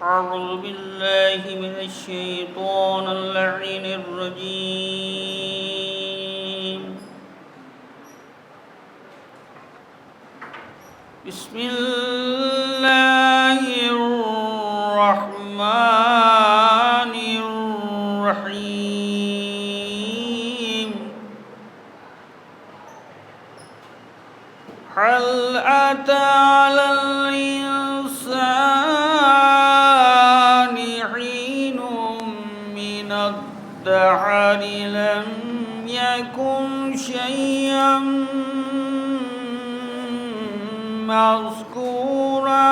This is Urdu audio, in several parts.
أعوذ بالله من الشيطان اللعين الرجيم. بسم الله الرحمن الرحيم. هل أتى على الإنسان حين من الدهر لم يكن شيئا مذكورا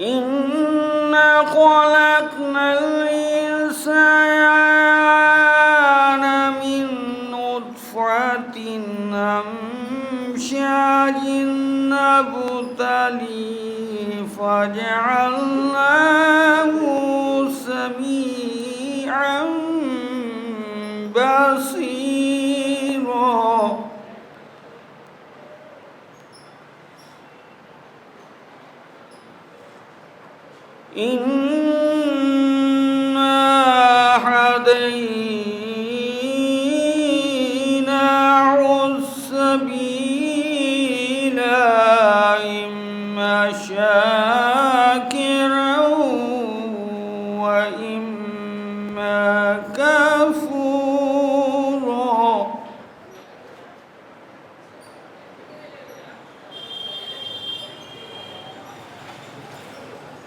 إنا خلقنا الإنسان من نطفة أمشاج نبتليه فجعلناه سميعا بصيرا. إنا هديناه السبيل إما شاكرا وإما كفورا.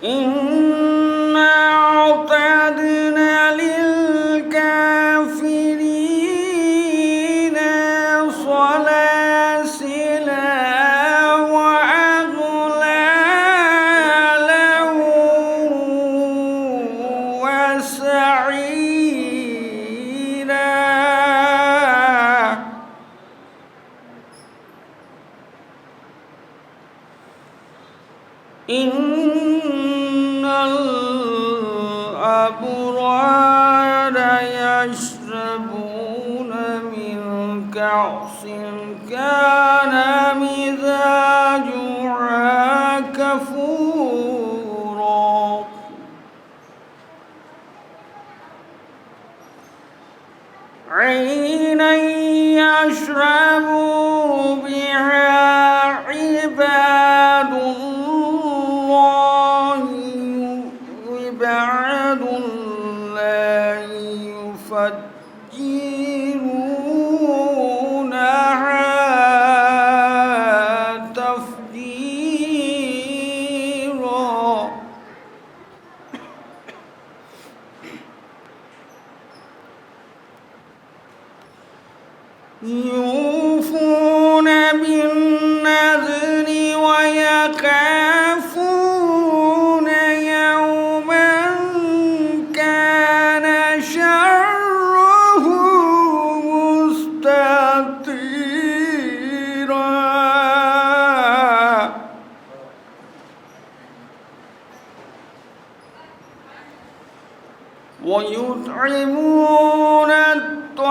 إنا أعتدنا للكافرين سلاسلا وأغلالا وسعيرا. إن الأبرار يشربون من كأس كان مزاجها كفورا. عينا يشرب بها عباد الله يفجرونها تفجيرا. يوفون بالنذر ويخافون يوما كان شره مستطيرا. ويطعمون الطعام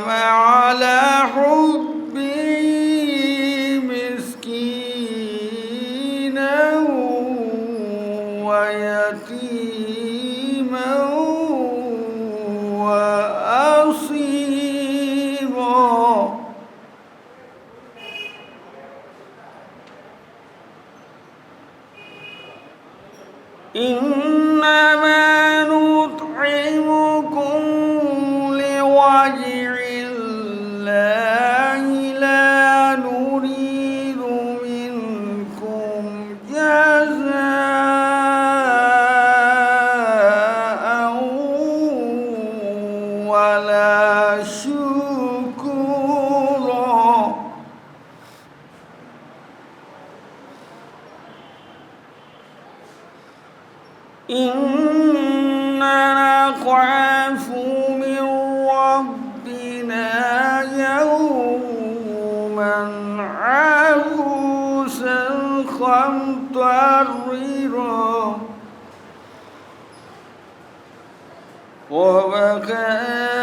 على حبه مسكينا ويتيما وأسيرا. إنما نطعمكم لوجه الله لا نريد منكم جزاء ولا شكورا. إننا نخاف من ربنا يوما عبوسا قمطريرا. ووقاه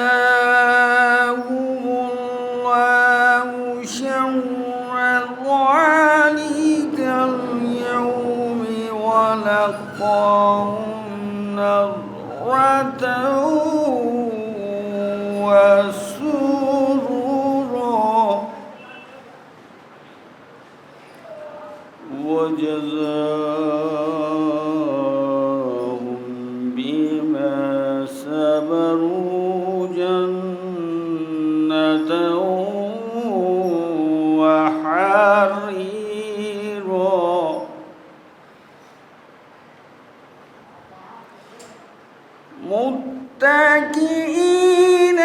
ولقاهم نضرة وسرورا وجزاهم بما صبروا جنة وحريرا متكئين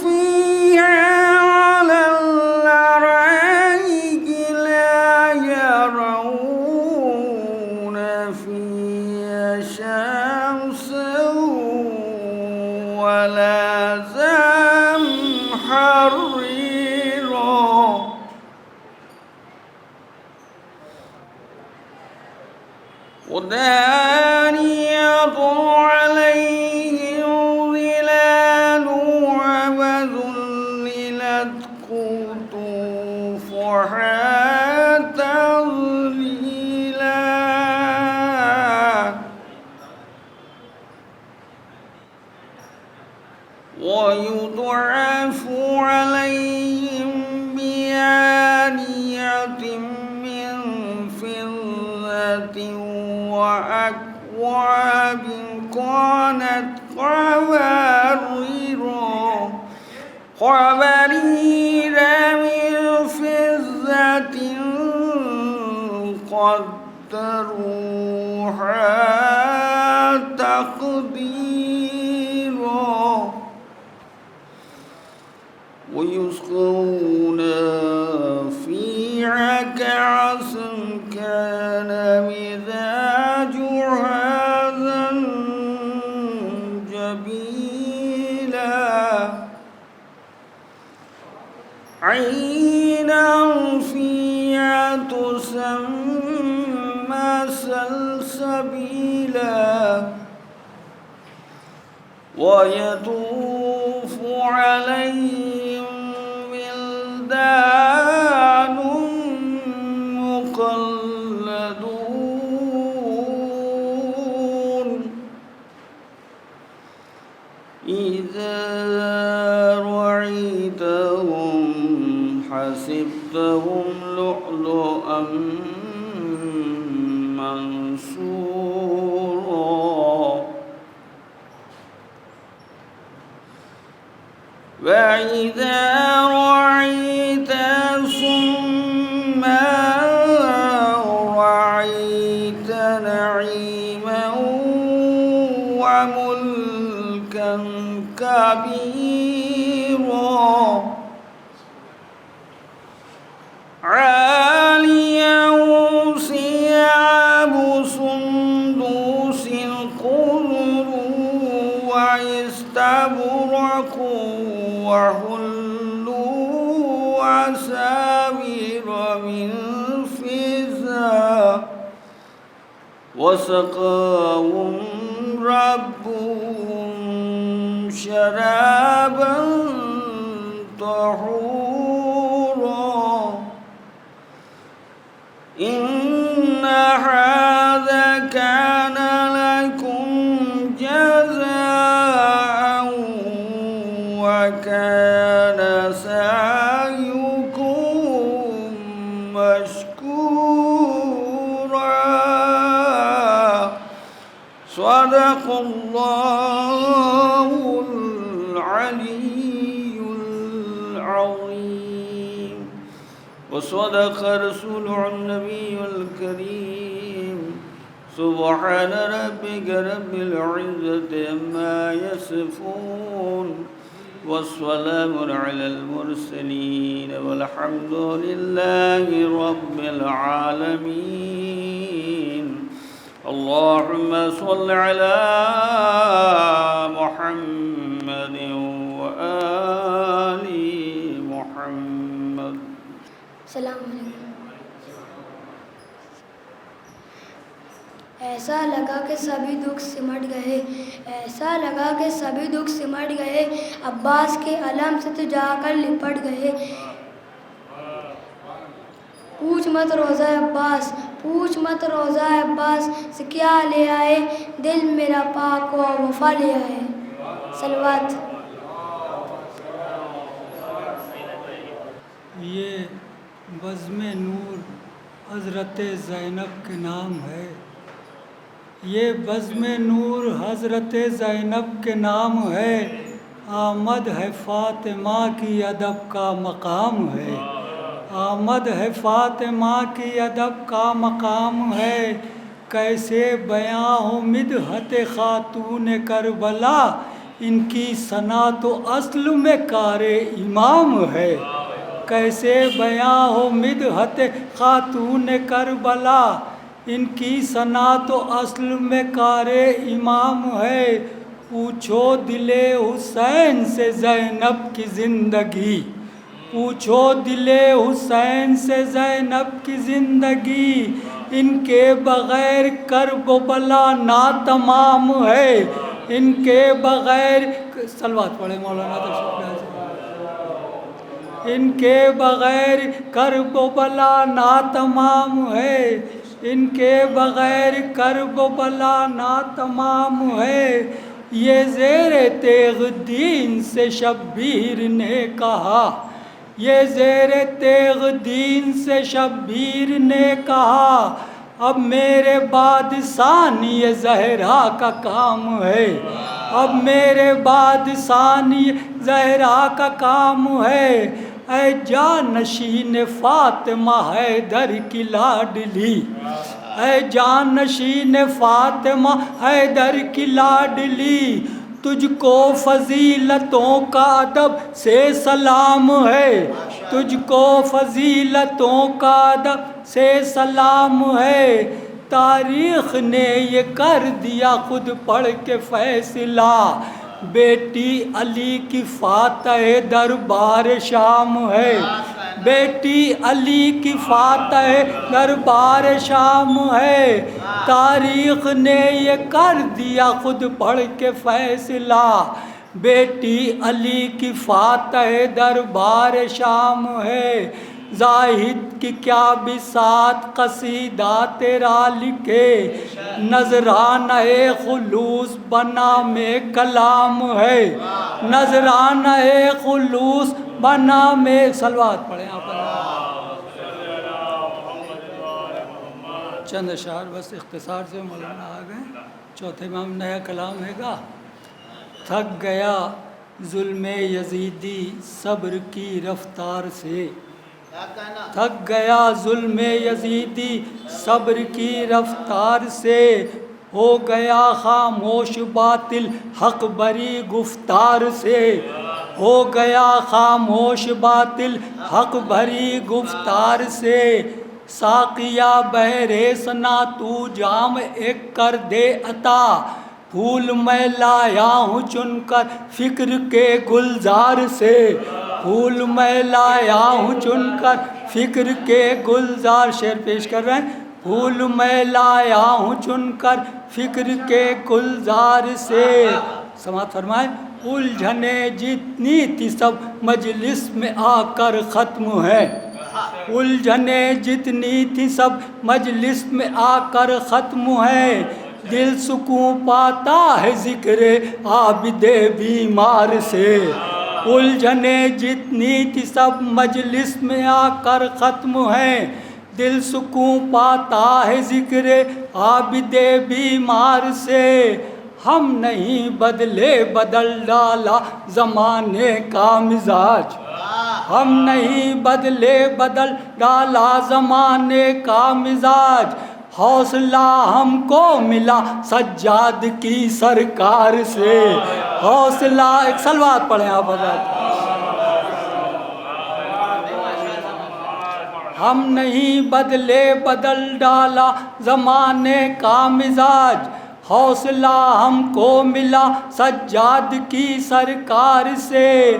فيها على الأرائك لا يرون فيها شمسا ولا زمهريرا ودانية عليهم ظلالها وذللت قطوفها تذليلا ويضعف عليهم بآنية من فضة وأكواب كانت قوارير من فضة قدروها تقديرا ويسقون فيها كأسا كان مزاجها زنجبيلا عينا فيها تسمى سلسبيلا ويطوف عليهم ولدان مخلدون إذا رأيتهم حسبتهم لؤلؤا منثورا وإذا رأيت ثم رأيت نعيما وملكا كبيرا عاليهم ثياب سندس خضر واستبرق وحلوا أساور من فضة وسقاهم ربهم شرابا طهورا إن هذا كان لكم جزاء وكان سعيكم مشكورا صدق الله العلي العظيم وصدق رسوله النبي الكريم سبحان ربك رب العزة عما يصفون والسلام على المرسلين والحمد لله رب العالمين اللهم صل على محمد وآل محمد. السلام علیکم. ایسا لگا کہ سبھی دکھ سمٹ گئے، ایسا لگا کہ سبھی دکھ سمٹ گئے، عباس کے علم سے تو جا کر لپٹ گئے. پوچھ مت روزہ عباس، پوچھ مت روضہ عباس سے کیا لے آئے، دل میرا پاک و وفا لے آئے۔ صلوات۔ یہ بزم نور حضرت زینب کے نام ہے، یہ بزم نور حضرت زینب کے نام ہے، آمد ہے فاطمہ کی ادب کا مقام ہے، آمد ہے فاطمہ کی ادب کا مقام ہے، کیسے بیاں ہو مدحت خاتون کربلا، ان کی ثنا تو اصل میں کار امام ہے، کیسے بیاں ہو مدحت خاتون کربلا، ان کی ثنا تو اصل میں کار امام ہے، پوچھو دل حسین سے زینب کی زندگی، پوچھو دل حسین سے زینب کی زندگی، ان کے بغیر کرب و بلا ناتمام ہے، ان کے بغیر صلوات پڑھے مولانا تشریف لائے، ان کے بغیر کرب و بلا ناتمام ہے، ان کے بغیر کرب و بلا ناتمام ہے، یہ زیر تیغ دین سے شبیر نے کہا، یہ زیر تیغ دین سے شبیر نے کہا، اب میرے بعد ثانی زہرا کا کام ہے، اب میرے بعد ثانی زہرا کا کام ہے، اے جانشین فاطمہ حیدر کی لاڈلی، اے جانشین فاطمہ حیدر کی لاڈلی، تجھ کو فضیلتوں کا ادب سے سلام ہے، تجھ کو فضیلتوں کا ادب سے سلام ہے، تاریخ نے یہ کر دیا خود پڑھ کے فیصلہ، بیٹی علی کی فاتح دربار شام ہے، بیٹی علی کی فاتح دربار شام ہے، تاریخ نے یہ کر دیا خود پڑھ کے فیصلہ، بیٹی علی کی فاتح دربار شام ہے، زاہد کی کیا بساط قصیدہ تیرا لکھے، نذرانہ خلوص بنام کلام ہے، نذرانہ خلوص بنام صلوات پڑھیں آپ چند اشعار بس اختصار سے مولانا آ گئے، چوتھے امام نیا کلام ہے گا، تھک گیا ظلم یزیدی صبر کی رفتار سے، تھک گیا ظلم یزیدی صبر کی رفتار سے، ہو گیا خاموش باطل حق بری گفتار سے، ہو گیا خاموش باطل حق بھری گفتار سے، ساقیہ بہرے ثنا تو جام ایک کر دے عطا، پھول میں لایا ہوں چن کر فکر کے گلزار سے، پھول میں لایا ہوں چن کر فکر کے گلزار، شعر پیش کر رہے ہیں، پھول میں لایا ہوں چن کر فکر کے گلزار سے، سماعت فرمائیں، الجھنیں جتنی تھی سب مجلس میں آ کر ختم ہے، الجھنیں جتنی تھی سب مجلس میں آ کر ختم ہے، دل سکون پاتا ہے ذکر عابد بیمار سے، الجھنیں جتنی تھی سب مجلس میں آ کر ختم ہے، دل سکون پاتا ہے ذکر عابد بیمار سے، ہم نہیں بدلے بدل ڈالا زمانے کا مزاج، ہم نہیں بدلے بدل ڈالا زمانے کا مزاج، حوصلہ ہم کو ملا سجاد کی سرکار سے، حوصلہ ایک صلوات پڑھیں آپ حضرات، ہم نہیں بدلے بدل ڈالا زمانے کا مزاج، حوصلہ ہم کو ملا سجاد کی سرکار سے،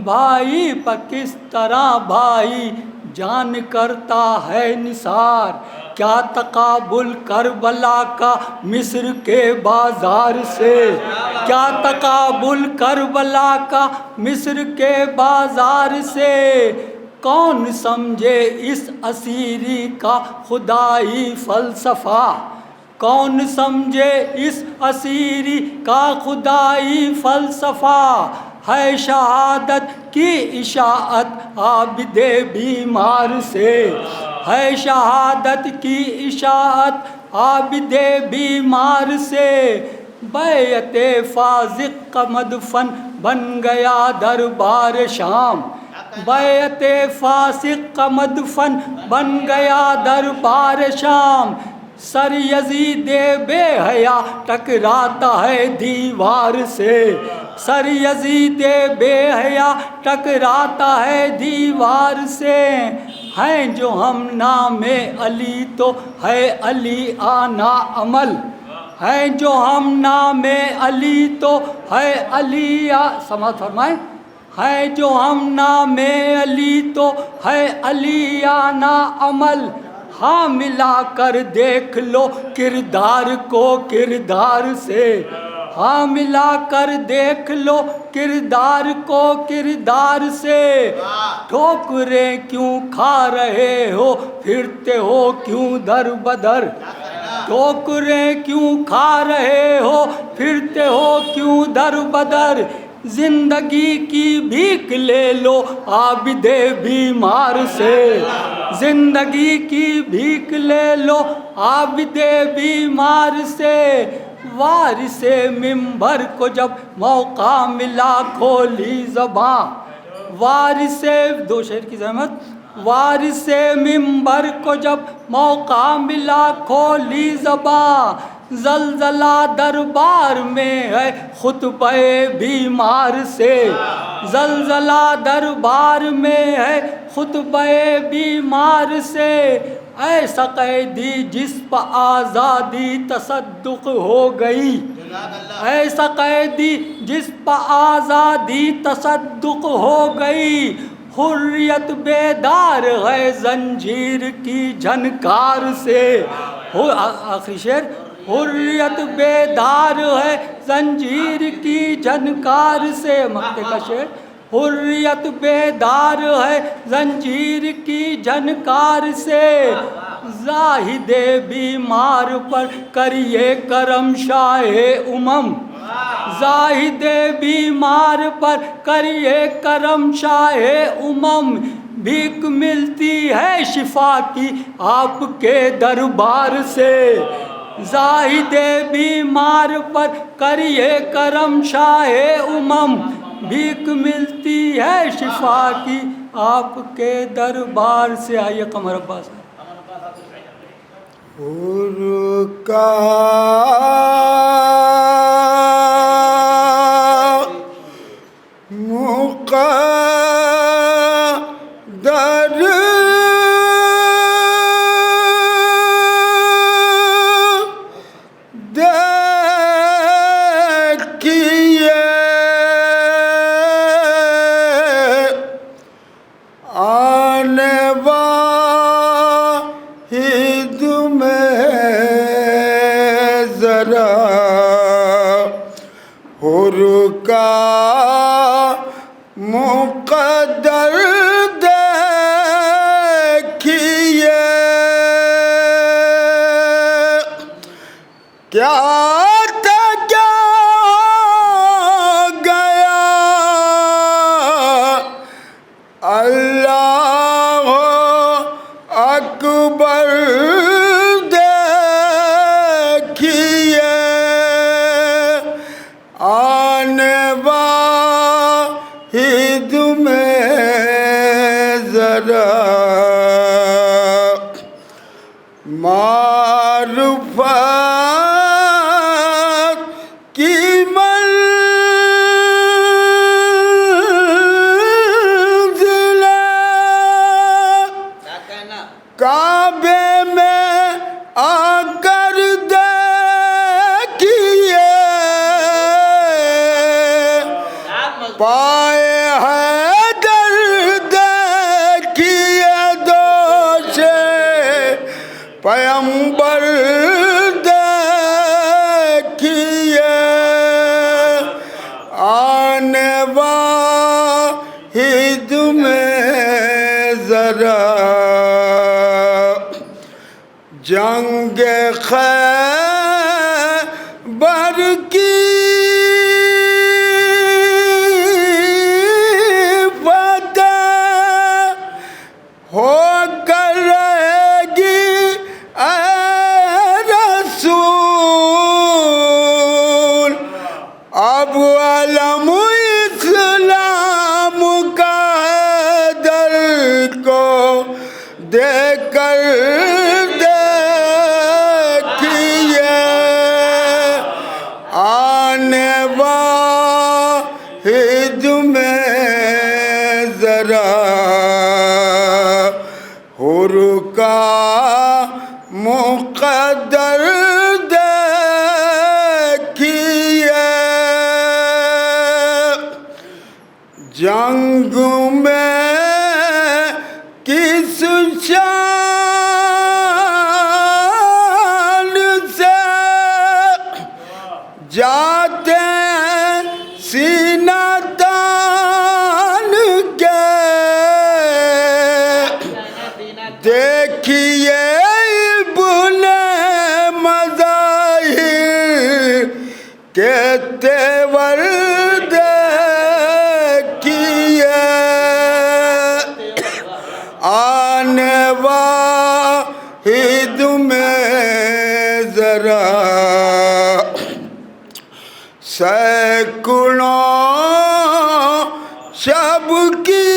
بھائی پر کس طرح بھائی جان کرتا ہے نثار، کیا تقابل کربلا کا مصر کے بازار سے، کیا تقابل کربلا کا مصر کے بازار سے، کون سمجھے اس اسیری کا خدائی فلسفہ، کون سمجھے اس اسیری کا خدائی فلسفہ، ہے شہادت کی اشاعت عابد بیمار سے، ہے شہادت کی اشاعت عابد بیمار سے، بیعت فاسق کا مدفن بن گیا دربار شام، بیعت فاسق کا مدفن بن گیا دربار شام، سر یزید بے حیا ٹکراتا ہے دیوار سے، سر یزید بے حیا ٹکراتا ہے دیوار سے، ہیں جو ہم نام علی تو ہے علی آنا عمل، ہیں جو ہم نام علی تو ہے علی سماعت فرمائیں، ہے جو ہم نام علی تو ہے علی آنا عمل، ہاں ملا کر دیکھ لو کردار کو کردار سے، ہاں ملا کر دیکھ لو کردار کو کردار سے، ٹھوکریں کیوں کھا رہے ہو پھرتے ہو کیوں در بدر، ٹھوکریں کیوں کھا رہے ہو پھرتے ہو کیوں در بدر، زندگی کی بھیک لے لو عابد بیمار سے، زندگی کی بھیک لے لو عابد بیمار سے، وارث منبر کو جب موقع ملا کھولی زباں، وارث دو شعر کی زحمت، وارث منبر کو جب موقع ملا کھولی زباں، زلزلہ دربار میں ہے خطبہ بیمار سے، زلزلہ دربار میں ہے خطبہ بیمار سے، ایسا قیدی جس پر آزادی تصدق ہو گئی، ایسا قیدی جس پر آزادی تصدق ہو گئی، حریت بیدار ہے زنجیر کی جھنکار سے، آخری شعر، حریت بیدار ہے زنجیر کی جھنکار سے، مقطع کا شعر، حریت بیدار ہے زنجیر کی جھنکار سے، زاہد بیمار پر کریے کرم شاہ امم، زاہد بیمار پر کریے کرم شاہ امم، بھیک ملتی ہے شفا کی آپ کے دربار سے، زاہد بیمار پر کریے کرم شاہ امم، بھیک ملتی ہے شفا کی آپ کے دربار سے۔ آئیے قمر عباس مقدر دیکھیے کیا تھا کیا گیا اللہ اکبر دیکھیے آنے واحد میں ذرا معرفت جنگ میں کس شان سے جاتے سینہ تان کے، دیکھیے ابن مظاہر کے تیور دیکھیے، آنے واحد میں ذرا سینکڑوں شب کی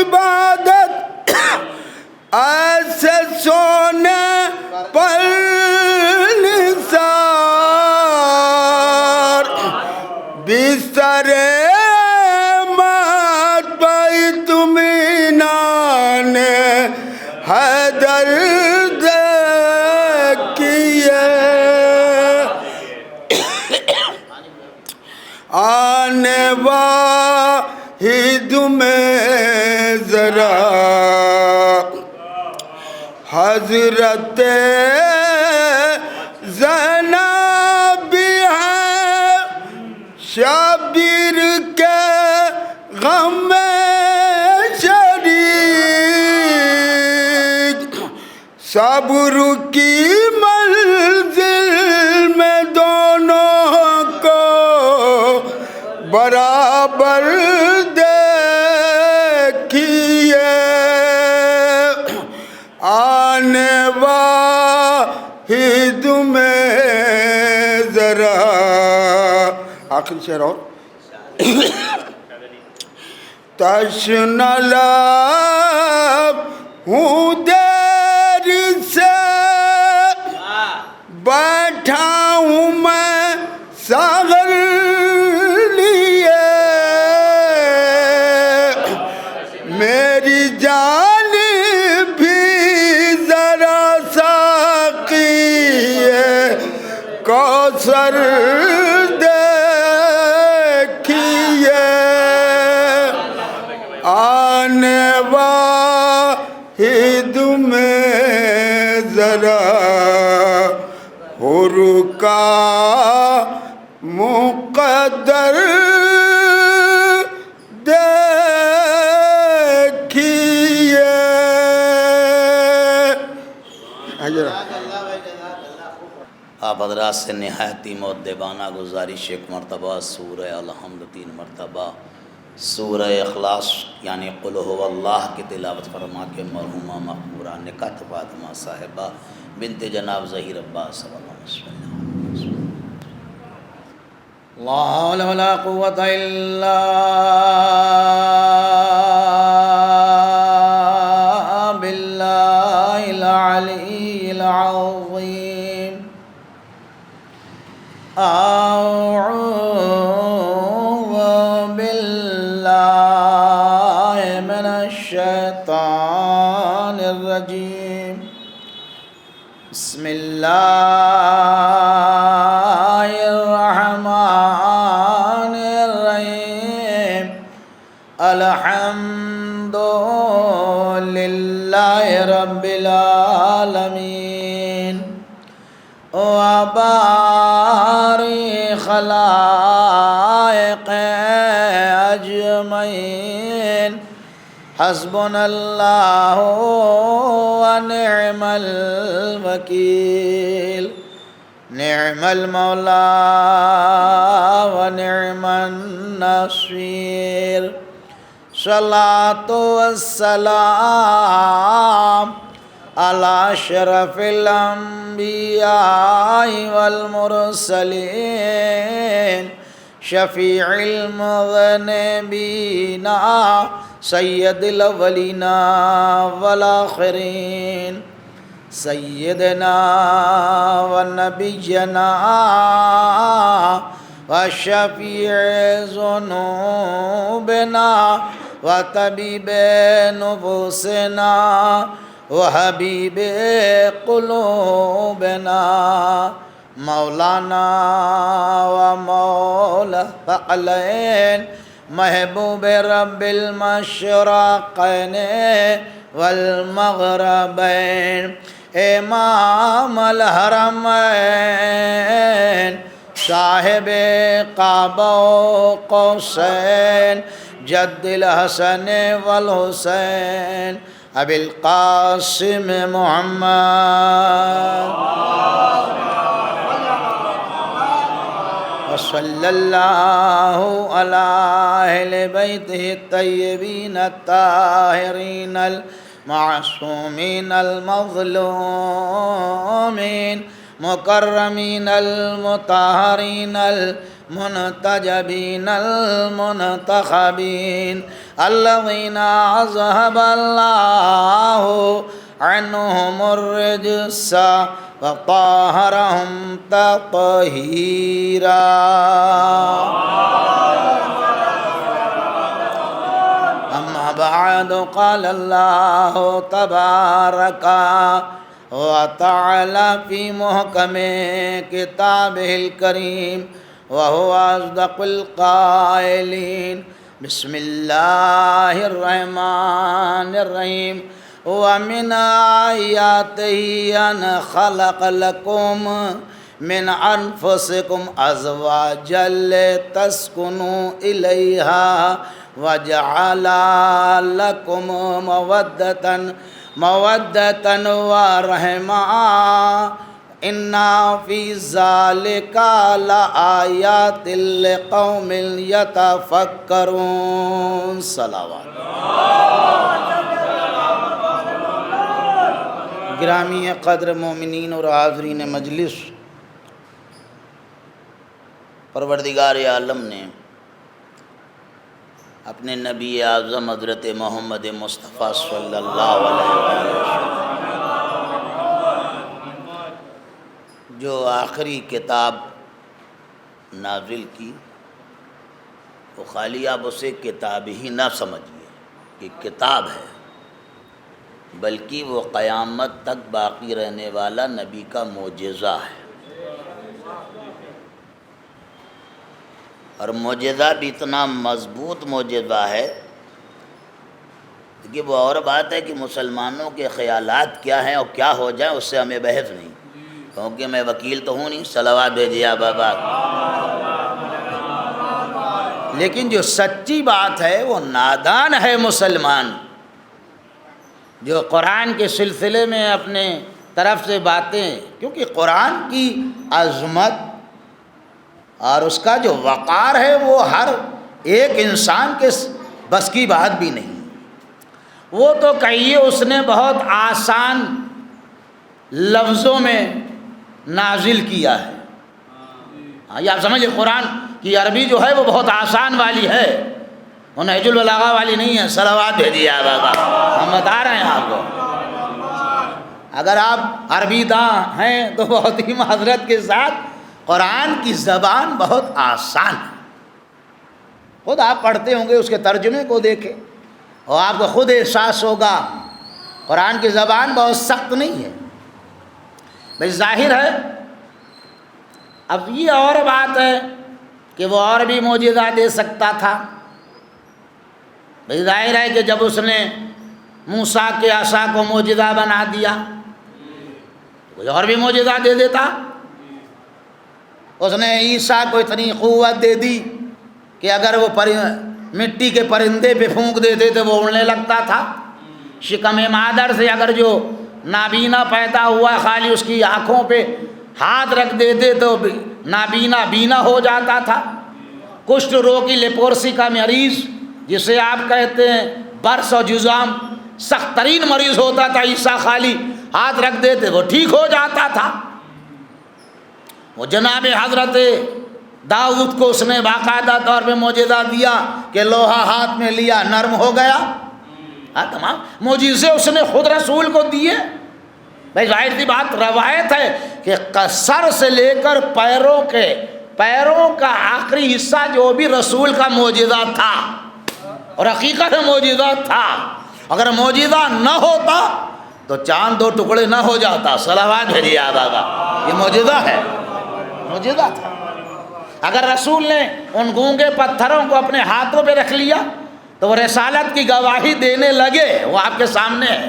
عبادت، ایسے سونے پر نثار، بستر مات پہ اطمینان حیدر دیکھیے، آنے واحد میں ذرا حضرت زینب بھی ہے شبیر کے غم میں شریک، صبر کی منزل میں دونوں کو برابر دیکھیے، آنے واحد میں ذرا آخری شعر اور تشنہ لب ہوں دیر سے بیٹھا ہوں میں ساغر لیے، میری جان بھی ذرا ساقی کوثر دیکھیے، آنے واحد میں ذرا حور کا مقدر دیکھیے۔ آپ حضرات سے نہایتی مؤدبانہ گزارش، ایک مرتبہ سورہ الحمد 3 مرتبہ سورہ اخلاص یعنی قل هو اللہ کی تلاوت فرما کے مرحومہ مقبورہ نکات فاطمہ صاحبہ بنت جناب ظہیر عباس صلی اللہ علیہ وسلم۔ لا حول ولا قوة إلا بالله العلي العظيم۔ أعوذ بالله من الشيطان الرجيم، بسم الله الرحمن الرحيم، الحمد لله رب العالمين، وبارئ خلائق أجمعين، حسبنا الله ونعم الوكيل، نعم المولى ونعم النصير، صلاة والسلام على أشرف الأنبياء والمرسلين، شفيع المذنبين، سيد الأولين والآخرين، سيدنا ونبينا وشفيع ذنوبنا وطبيب نفوسنا وحبيب قلوبنا مولانا و مولا ثقلین محبوب رب المشرقین والمغربین امام الحرمین صاحب کعبہ و قوسین جد الحسن والحسین ابی القاسم محمد وصلی اللہ علی اہل بیتہ الطیبین الطاہرین المعصومین المظلومین مکرمین المطہرین المنتجبین المنتخبین الذین اذہب اللہ عنہم الرجس وطہرہم تطہیرا اما بعد قال اللہ تبارک وتعالى في محكم كتابه الكريم وهو أصدق القائلين بسم الله الرحمن الرحيم ومن آياته أن خلق لكم من أنفسكم أزواجا لتسكنوا إليها وجعل لكم مودة ورحمة إن في ذلك لآيات لقوم يتفكرون صلوات گرامی قدر مومنین اور حاضرین مجلس، پروردگار عالم نے اپنے نبی اعظم حضرت محمد مصطفیٰ صلی اللہ علیہ وسلم جو آخری کتاب نازل کی، وہ خالی آپ اسے کتاب ہی نہ سمجھیے کہ کتاب ہے، بلکہ وہ قیامت تک باقی رہنے والا نبی کا معجزہ ہے۔ اور معجزہ بھی اتنا مضبوط معجزہ ہے کہ وہ اور بات ہے کہ مسلمانوں کے خیالات کیا ہیں اور کیا ہو جائیں اس سے ہمیں بحث نہیں، کیونکہ میں وکیل تو ہوں نہیں، صلوات بھیجیے بابا۔ لیکن جو سچی بات ہے وہ نادان ہے مسلمان جو قرآن کے سلسلے میں اپنے طرف سے باتیں، کیونکہ قرآن کی عظمت اور اس کا جو وقار ہے وہ ہر ایک انسان کے بس کی بات بھی نہیں۔ وہ تو کہیے اس نے بہت آسان لفظوں میں نازل کیا ہے، یہ آپ سمجھیں قرآن کی عربی جو ہے وہ بہت آسان والی ہے، وہ نہج البلاغہ والی نہیں ہے۔ صلوات بھیجیے بابا، ہم بتا رہے ہیں آپ کو، اگر آپ عربی داں ہیں تو بہت ہی معذرت کے ساتھ قرآن کی زبان بہت آسان ہے۔ خود آپ پڑھتے ہوں گے، اس کے ترجمے کو دیکھیں اور آپ کو خود احساس ہوگا قرآن کی زبان بہت سخت نہیں ہے۔ بھئی ظاہر ہے، اب یہ اور بات ہے کہ وہ اور بھی معجزہ دے سکتا تھا۔ بھئی ظاہر ہے کہ جب اس نے موسیٰ کے عصا کو معجزہ بنا دیا، کوئی اور بھی معجزہ دے دیتا۔ اس نے عیسیٰ کو اتنی قوت دے دی کہ اگر وہ مٹی کے پرندے پہ پھونک دیتے تو وہ اڑنے لگتا تھا۔ شکم مادر سے اگر جو نابینا پیدا ہوا خالی اس کی آنکھوں پہ ہاتھ رکھ دیتے تو نابینا بینا ہو جاتا تھا۔ کشٹ روگ کی لیپورسی کا مریض جسے آپ کہتے ہیں برس اور جزام، سخت ترین مریض ہوتا تھا، عیسیٰ خالی ہاتھ رکھ دیتے وہ ٹھیک ہو جاتا تھا۔ وہ جناب حضرت داؤد کو اس نے باقاعدہ طور پہ معجزہ دیا کہ لوہا ہاتھ میں لیا نرم ہو گیا۔ تمام معجزے اس نے خود رسول کو دیے۔ بھائی ظاہر سی بات، روایت ہے کہ سر سے لے کر پیروں کا آخری حصہ جو بھی رسول کا معجزہ تھا، اور حقیقت معجزہ تھا۔ اگر معجزہ نہ ہوتا تو چاند دو ٹکڑے نہ ہو جاتا۔ صلوات بھیجیے آبا، یہ معجزہ ہے۔ معجزہ تھا. اگر رسول نے ان گونگے پتھروں کو اپنے ہاتھوں پہ رکھ لیا تو وہ رسالت کی گواہی دینے لگے. وہ آپ کے سامنے ہے.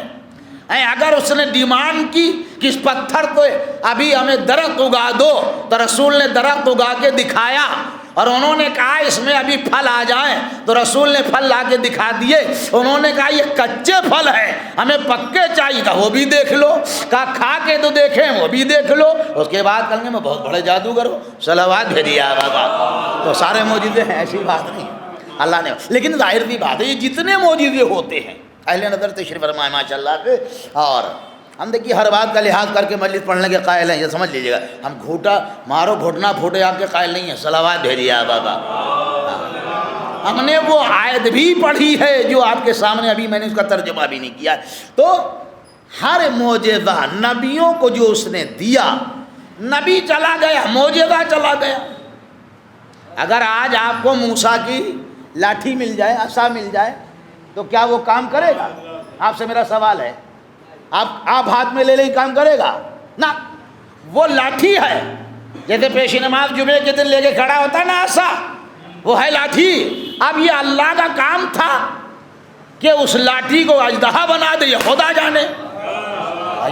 اگر اس نے ڈیمانڈ کی کہ اس پتھر کو ابھی ہمیں درخت اگا دو تو رسول نے درخت اگا کے دکھایا. اور انہوں نے کہا اس میں ابھی پھل آ جائیں تو رسول نے پھل لا کے دکھا دیے. انہوں نے کہا یہ کچے پھل ہیں, ہمیں پکے چاہیے. کہا وہ بھی دیکھ لو. کہا کھا کے تو دیکھیں, وہ بھی دیکھ لو. اس کے بعد کہیں گے میں بہت بڑے جادوگر ہوں, صلوات بھیجیے بابا. تو سارے معجزے ہیں, ایسی بات نہیں اللہ نے. لیکن ظاہر سی بات ہے یہ جتنے معجزے ہوتے ہیں اہل نظر تشریف فرمائے ماشاء اللہ سے. اور ہم دیکھیے ہر بات کا لحاظ کر کے مجلس پڑھنے کے قائل ہیں, یہ سمجھ لیجیے گا. ہم گھوٹا مارو گھٹنا پھوٹے آپ کے قائل نہیں ہیں, صلوات بھیجیے بابا. ہم نے وہ آیت بھی پڑھی ہے جو آپ کے سامنے, ابھی میں نے اس کا ترجمہ بھی نہیں کیا. تو ہر معجزہ نبیوں کو جو اس نے دیا, نبی چلا گیا, معجزہ چلا گیا. اگر آج آپ کو موسیٰ کی لاٹھی مل جائے, عصا مل جائے, تو کیا وہ کام کرے گا؟ آپ سے میرا سوال ہے. آپ ہاتھ میں لے لیں کام کرے گا نا. وہ لاٹھی ہے, جیسے پیش نماز جمعے کے دن لے کے کھڑا ہوتا ہے نا عصا, وہ ہے لاٹھی. اب یہ اللہ کا کام تھا کہ اس لاٹھی کو اژدہا بنا دے, یہ خدا جانے.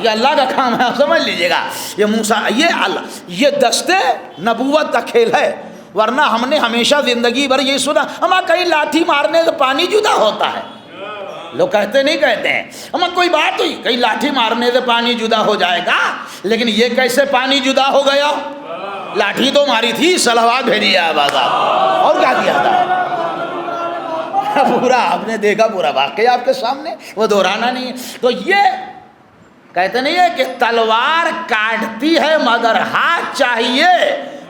یہ اللہ کا کام ہے, آپ سمجھ لیجیے گا. یہ موسیٰ, یہ اللہ, یہ دستے نبوت کا کھیل ہے. ورنہ ہم نے ہمیشہ زندگی بھر یہ سنا ہمیں کہیں لاٹھی مارنے سے پانی جدا ہوتا ہے. لوگ کہتے نہیں کہتے ہیں, ہمیں کوئی بات ہوئی کہیں لاٹھی مارنے سے پانی جدا ہو جائے گا. لیکن یہ کیسے پانی جدا ہو گیا؟ لاٹھی تو ماری تھی, صلوات بھیجیے آبادات. اور کیا کیا تھا پورا آپ نے دیکھا, پورا واقعہ آپ کے سامنے, وہ دہرانا نہیں ہے. تو یہ کہتے نہیں ہے کہ تلوار کاٹتی ہے مگر ہاتھ چاہیے,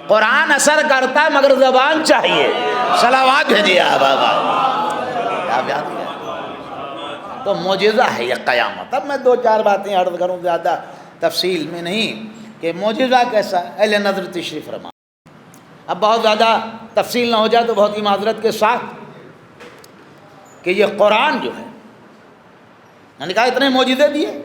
قرآن اثر کرتا ہے مگر زبان چاہیے. صلوات بھیجیے آبادات. آپ یاد کیا تو معجزہ ہے یہ قیامت. اب میں دو چار باتیں عرض کروں, زیادہ تفصیل میں نہیں, کہ معجزہ کیسا ہے. اہل نظر تشریف فرما. اب بہت زیادہ تفصیل نہ ہو جائے تو بہت ہی معذرت کے ساتھ, کہ یہ قرآن جو ہے, میں نے کہا اتنے معجزے دیے.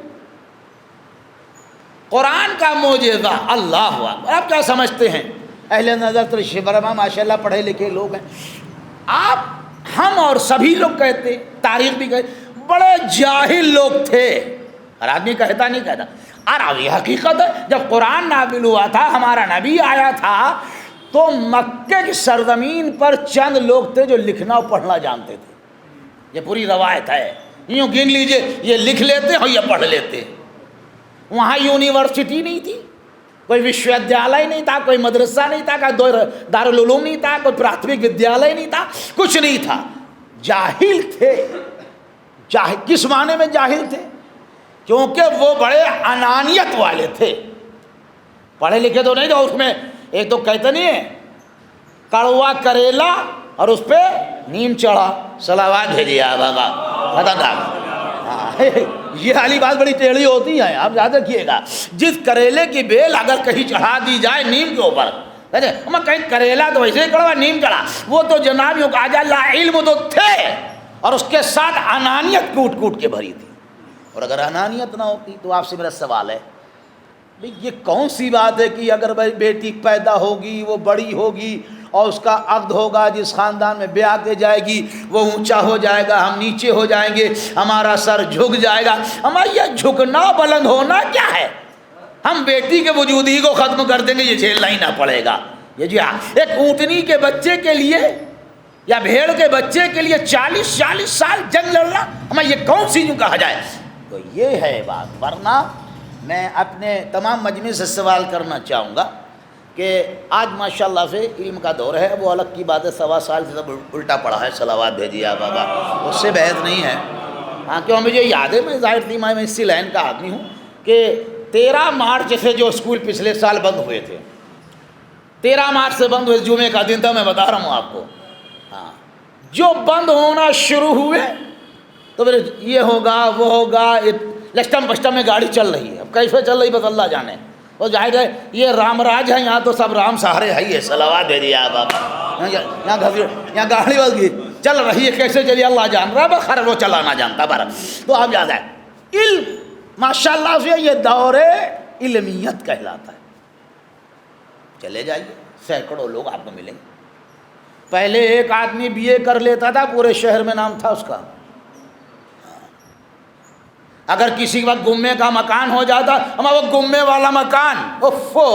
قرآن کا معجزہ اللہ اکبر. آپ کیا سمجھتے ہیں اہل نظر تشریف فرما ماشاء اللہ پڑھے لکھے لوگ ہیں. آپ, ہم اور سبھی لوگ کہتے, تاریخ بھی کہتے, بڑے جاہل لوگ تھے. اور آدمی کہتا نہیں کہتا. اور یہ حقیقت ہے, جب قرآن نازل ہوا تھا, ہمارا نبی آیا تھا, تو مکے کی سرزمین پر چند لوگ تھے جو لکھنا اور پڑھنا جانتے تھے. یہ پوری روایت ہے. یوں گن لیجئے, یہ لکھ لیتے اور یہ پڑھ لیتے. وہاں یونیورسٹی نہیں تھی, کوئی وشودیالیہ نہیں تھا, کوئی مدرسہ نہیں تھا, کوئی دارالعلوم نہیں تھا, کوئی پراتھمک ودیالیہ نہیں تھا, کچھ نہیں تھا. جاہل تھے. کس معنی میں جاہل تھے؟ کیونکہ وہ بڑے انانیت والے تھے. پڑھے لکھے تو نہیں تھے. اس میں ایک تو کہتے نہیں ہے کڑوا کریلا اور اس پہ نیم چڑھا. صلوات بھیجیے آبا. یہ والی بات بڑی ٹیڑھی ہوتی ہے, آپ یاد رکھیے گا. جس کریلے کی بیل اگر کہیں چڑھا دی جائے نیم کے اوپر, کہیں کریلا تو ویسے ہی کڑوا, نیم چڑھا, وہ تو جناب یوں کہا جائے لا علم تو تھے, اور اس کے ساتھ انانیت کوٹ کوٹ کے بھری تھی. اور اگر انانیت نہ ہوتی تو آپ سے میرا سوال ہے, بھئی یہ کون سی بات ہے کہ اگر بھائی بیٹی پیدا ہوگی, وہ بڑی ہوگی, اور اس کا عقد ہوگا, جس خاندان میں بیاہ کے جائے گی وہ اونچا ہو جائے گا, ہم نیچے ہو جائیں گے, ہمارا سر جھک جائے گا. ہمارا یہ جھکنا بلند ہونا کیا ہے؟ ہم بیٹی کے وجود ہی کو ختم کر دیں گے, یہ جھیلنا ہی نہ پڑے گا. یہ جی ایک اونٹنی کے بچے کے لیے یا بھیڑ کے بچے کے لیے 40 سال جنگ لڑنا, ہمیں یہ کون سی یوں کہا جائے؟ تو یہ ہے بات. ورنہ میں اپنے تمام مجمع سے سوال کرنا چاہوں گا کہ آج ماشاءاللہ سے علم کا دور ہے, وہ الگ کی بات ہے, 1.25 سال سے سب الٹا پڑا ہے. صلوات بھیجیے بابا. اس سے بحث نہیں ہے. ہاں کیوں مجھے یاد ہے, میں ظاہر تھی میں اسی لائن کا آدمی ہوں, کہ 13 مارچ سے جو اسکول پچھلے سال بند ہوئے تھے, 13 مارچ سے بند ہوئے, جمعے کا دن تھا, میں بتا رہا ہوں آپ کو. ہاں جو بند ہونا شروع ہوئے تو پھر یہ ہوگا وہ ہوگا, لسٹم پسٹم میں گاڑی چل رہی ہے. اب کیسے چل رہی بس اللہ جانے. وہ ظاہر ہے یہ رام راج ہے, یہاں تو سب رام سہارے ہے ہی ہے. صلوات بھیجیے آپ. یہاں گاڑی بس چل رہی ہے, کیسے چلی اللہ جان رہا, بخیر وہ چلانا جانتا. بر تو آپ یاد ہے علم ماشاء اللہ سے یہ دور علمیت کہلاتا ہے. چلے جائیے، سینکڑوں لوگ آپ کو ملیں گے۔ پہلے ایک آدمی بی اے کر لیتا تھا، پورے شہر میں نام تھا اس کا۔ اگر کسی وقت گمے کا مکان ہو جاتا، وہ گمے والا مکان، اوفو،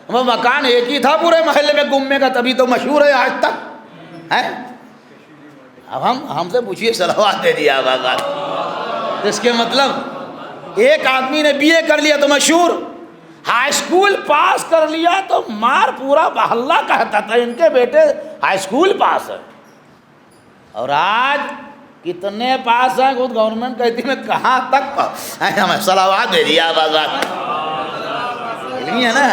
وہ مکان ایک ہی تھا پورے محلے میں گمے کا، تبھی تو مشہور ہے آج تک ہے۔ اب ہم سے پوچھیے، صلوات دے دیا آبا، اس کے مطلب ایک آدمی نے بی اے کر لیا تو مشہور، ہائی اسکول پاس کر لیا تو مار پورا محلہ کہتا تھا ان کے بیٹے ہائی اسکول پاس ہے۔ اور آج کتنے پاس ہیں، خود گورنمنٹ کہتی میں کہاں تک پاس، ہمیں صلوات دے دیا آباد۔ علمی ہے نا،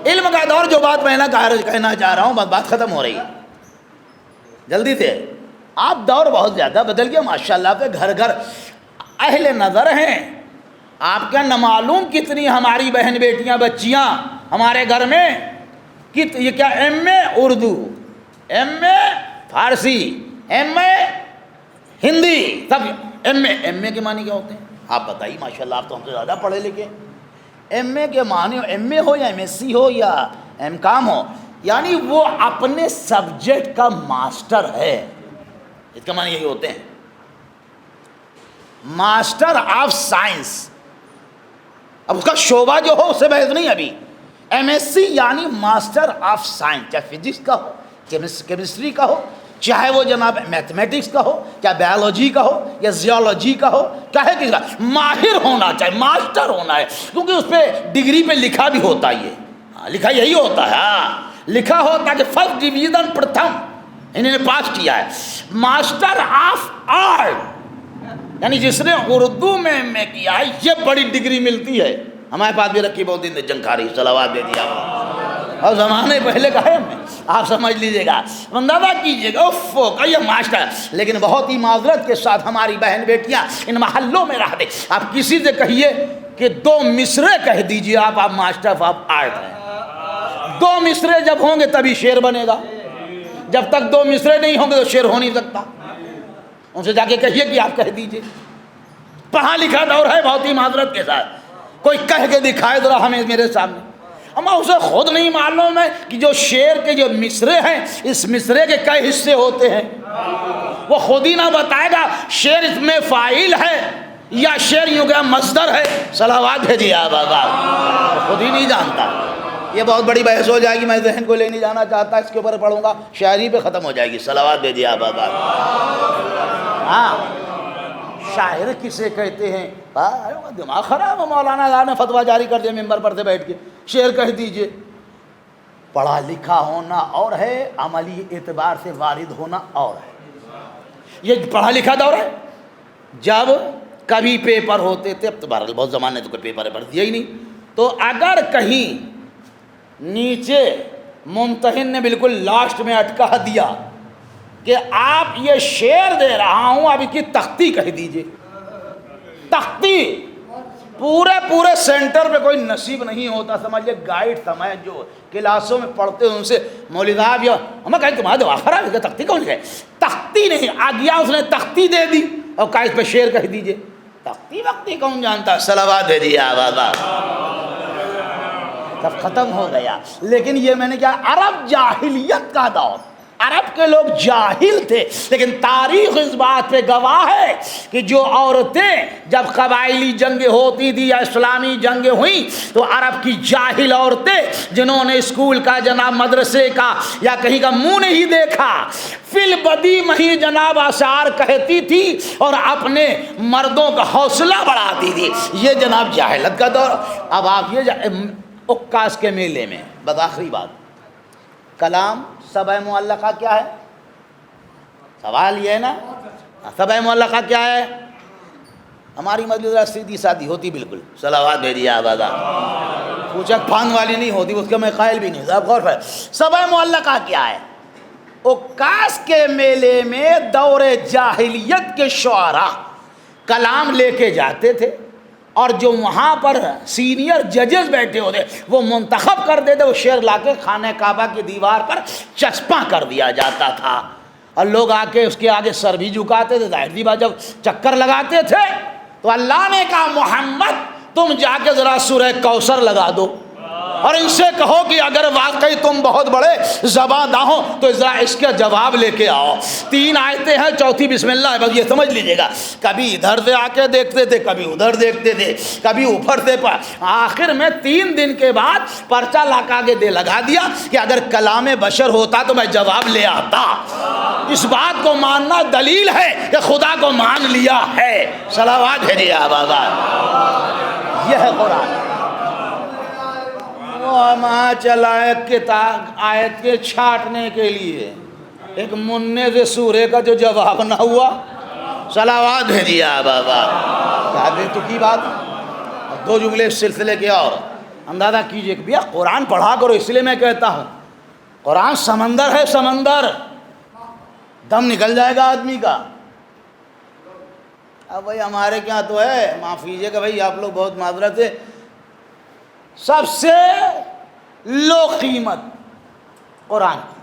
علم کا دور، جو بات میں کہنا چاہ رہا ہوں، بات ختم ہو رہی ہے جلدی سے۔ آپ دور بہت زیادہ بدل گیا ماشاءاللہ پہ، گھر گھر اہل نظر ہیں۔ آپ کا نہ معلوم کتنی ہماری بہن بیٹیاں بچیاں ہمارے گھر میں، یہ کیا ایم اے اردو، ایم اے فارسی، ایم اے ہندی، سب ایم اے کے معنی کیا ہوتے ہیں آپ بتائیے؟ ماشاءاللہ آپ تو ہم سے زیادہ پڑھے لکھے۔ ایم اے کے معنی، ایم اے ہو یا ایم ایس سی ہو یا ایم کام ہو، یعنی وہ اپنے سبجیکٹ کا ماسٹر ہے، اس کا معنی یہی ہوتے ہیں، ماسٹر آف سائنس۔ اب اس کا شعبہ جو ہو اس سے بحث نہیں ابھی۔ ایم ایس سی یعنی ماسٹر آف سائنس، چاہے فزکس کا ہو، کیمسٹری کا ہو، چاہے وہ جناب میتھمیٹکس کا ہو، کیا بایولوجی کا ہو یا زیولوجی کا ہو، کیا ہے کس کا ماہر ہونا چاہیے، ماسٹر ہونا ہے، کیونکہ اس پہ ڈگری پہ لکھا بھی ہوتا ہے، یہ لکھا یہی ہوتا ہے، لکھا ہوتا ہے کہ فرسٹ ڈویژن پرتھم انہوں نے پاس کیا ہے۔ ماسٹر آف آرٹ یعنی جس نے اردو میں ایم اے کیا ہے، یہ بڑی ڈگری ملتی ہے۔ ہمارے پاس بھی رکھی، بہت دن جنگ کھا رہی، صلوات دے دیا اور زمانے پہلے کا ہے، آپ سمجھ لیجئے گا، اندازہ کیجئے گا، اوفو کا یہ ماسٹر۔ لیکن بہت ہی معذرت کے ساتھ ہماری بہن بیٹیاں ان محلوں میں رہتے، آپ کسی سے کہیے کہ 2 مصرے کہہ دیجئے، آپ ماسٹر آف آرٹ ہیں۔ 2 مصرے جب ہوں گے تبھی شعر بنے گا، جب تک 2 مصرے نہیں ہوں گے تو شعر ہو نہیں سکتا۔ ان سے جا کے کہیے کہ آپ کہہ دیجئے، پڑھا لکھا دور ہے، بہت ہی معذرت کے ساتھ کوئی کہہ کے دکھائے ذرا ہمیں میرے سامنے۔ اما اسے خود نہیں معلوم ہے کہ جو شعر کے جو مصرے ہیں، اس مصرے کے کئی حصے ہوتے ہیں، وہ خود ہی نہ بتائے گا شعر اس میں فاعل ہے یا شعر یوں کہ مصدر ہے۔ صلوات بھیجیے آبا، خود ہی نہیں جانتا۔ یہ بہت بڑی بحث ہو جائے گی، میں ذہن کو لے نہیں جانا چاہتا، اس کے اوپر پڑھوں گا، شاعری پہ ختم ہو جائے گی۔ صلوات بھیجیے آبا۔ ہاں، شاعر کسے کہتے ہیں؟ دماغ خراب ہے، مولانا صاحب نے فتویٰ جاری کر دیا ممبر پر سے بیٹھ کے، شعر کہہ دیجئے۔ پڑھا لکھا ہونا اور ہے، عملی اعتبار سے وارد ہونا اور ہے۔ یہ پڑھا لکھا دور ہے، جب کبھی پیپر ہوتے تھے، اب تو بہرحال بہت زمانے تو کوئی پیپر پڑھ دیا ہی نہیں، تو اگر کہیں نیچے ممتحن نے بالکل لاسٹ میں اٹکا دیا کہ آپ یہ شعر دے رہا ہوں، اب اس کی تختی کہہ دیجئے، تختی۔ پورے سینٹر پہ کوئی نصیب نہیں ہوتا، سمجھے گائیڈ سمجھ جو کلاسوں میں پڑھتے ہیں ان سے، مولوی صاحب یا ہمیں کہیں تمہارا دماغ خراب ہے، تختی کون ہے؟ تختی نہیں آ گیا، اس نے تختی دے دی اور کہا اس پہ شعر کہہ دیجئے۔ تختی وقتی کون جانتا؟ صلوات دے دیا بابا، سب ختم ہو گیا۔ لیکن یہ میں نے کیا، عرب جاہلیت کا دور، عرب کے لوگ جاہل تھے، لیکن تاریخ اس بات پہ گواہ ہے کہ جو عورتیں جب قبائلی جنگیں ہوتی تھی یا اسلامی جنگیں ہوئیں تو عرب کی جاہل عورتیں جنہوں نے اسکول کا جناب مدرسے کا یا کہیں کا منہ نہیں دیکھا، فی البدی میں جناب اشعار کہتی تھی اور اپنے مردوں کا حوصلہ بڑھاتی تھی۔ یہ جناب جاہلت کا دور۔ اب آپ یہ عکاس کے میلے میں، بس آخری بات، کلام سبع معلقہ کیا ہے؟ سوال یہ ہے نا، سبع معلقہ کیا ہے؟ ہماری مجلس سیدھی سادھی ہوتی بالکل، صلوات بھیجیے آبادہ، پوچھا پھان والی نہیں ہوتی، اس کا میں قائل بھی نہیں، صاحب غور فرمائیں۔ سبع معلقہ کیا ہے؟ عکاس کے میلے میں دور جاہلیت کے شعراء کلام لے کے جاتے تھے اور جو وہاں پر سینئر ججز بیٹھے ہوتے وہ منتخب کر دیتے، وہ شعر لا کے خانہ کعبہ کی دیوار پر چسپاں کر دیا جاتا تھا اور لوگ آ کے اس کے آگے سر بھی جھکاتے تھے۔ ظاہر سی بات، جب چکر لگاتے تھے تو اللہ نے کہا محمد تم جا کے ذرا سورہ کوثر لگا دو، اور ان سے کہو کہ اگر واقعی تم بہت بڑے زبان داں ہو تو ذرا اس کا جواب لے کے آؤ. 3 آیتیں ہیں, چوتھی بسم اللہ ہے, بس یہ سمجھ لیجیے گا. کبھی ادھر سے آ کے دیکھتے تھے, کبھی ادھر دیکھتے تھے, کبھی اوپر سے آخر میں 3 دن کے بعد پرچہ لا کے آگے دے لگا دیا کہ اگر کلام بشر ہوتا تو میں جواب لے آتا. اس بات کو ماننا دلیل ہے کہ خدا کو مان لیا ہے. صلوات بھیجیے آباد. یہ ہے قرآن. وہاں چلا ایک کتاب آیت کے چھاٹنے کے لیے, ایک منع سے سورے کا جو جواب نہ ہوا. صلوات بھیجیے بابا. کیا بے تو کی بات. 2 جملے اس سلسلے کے اور اندازہ کیجئے کہ بھیا قرآن پڑھا کرو. اس لیے میں کہتا ہوں قرآن سمندر ہے, سمندر. دم نکل جائے گا آدمی کا. اب بھائی ہمارے کیا تو ہے, معاف کیجیے کہ بھائی آپ لوگ بہت معذرت ہے, سب سے لو قیمت قرآن کی.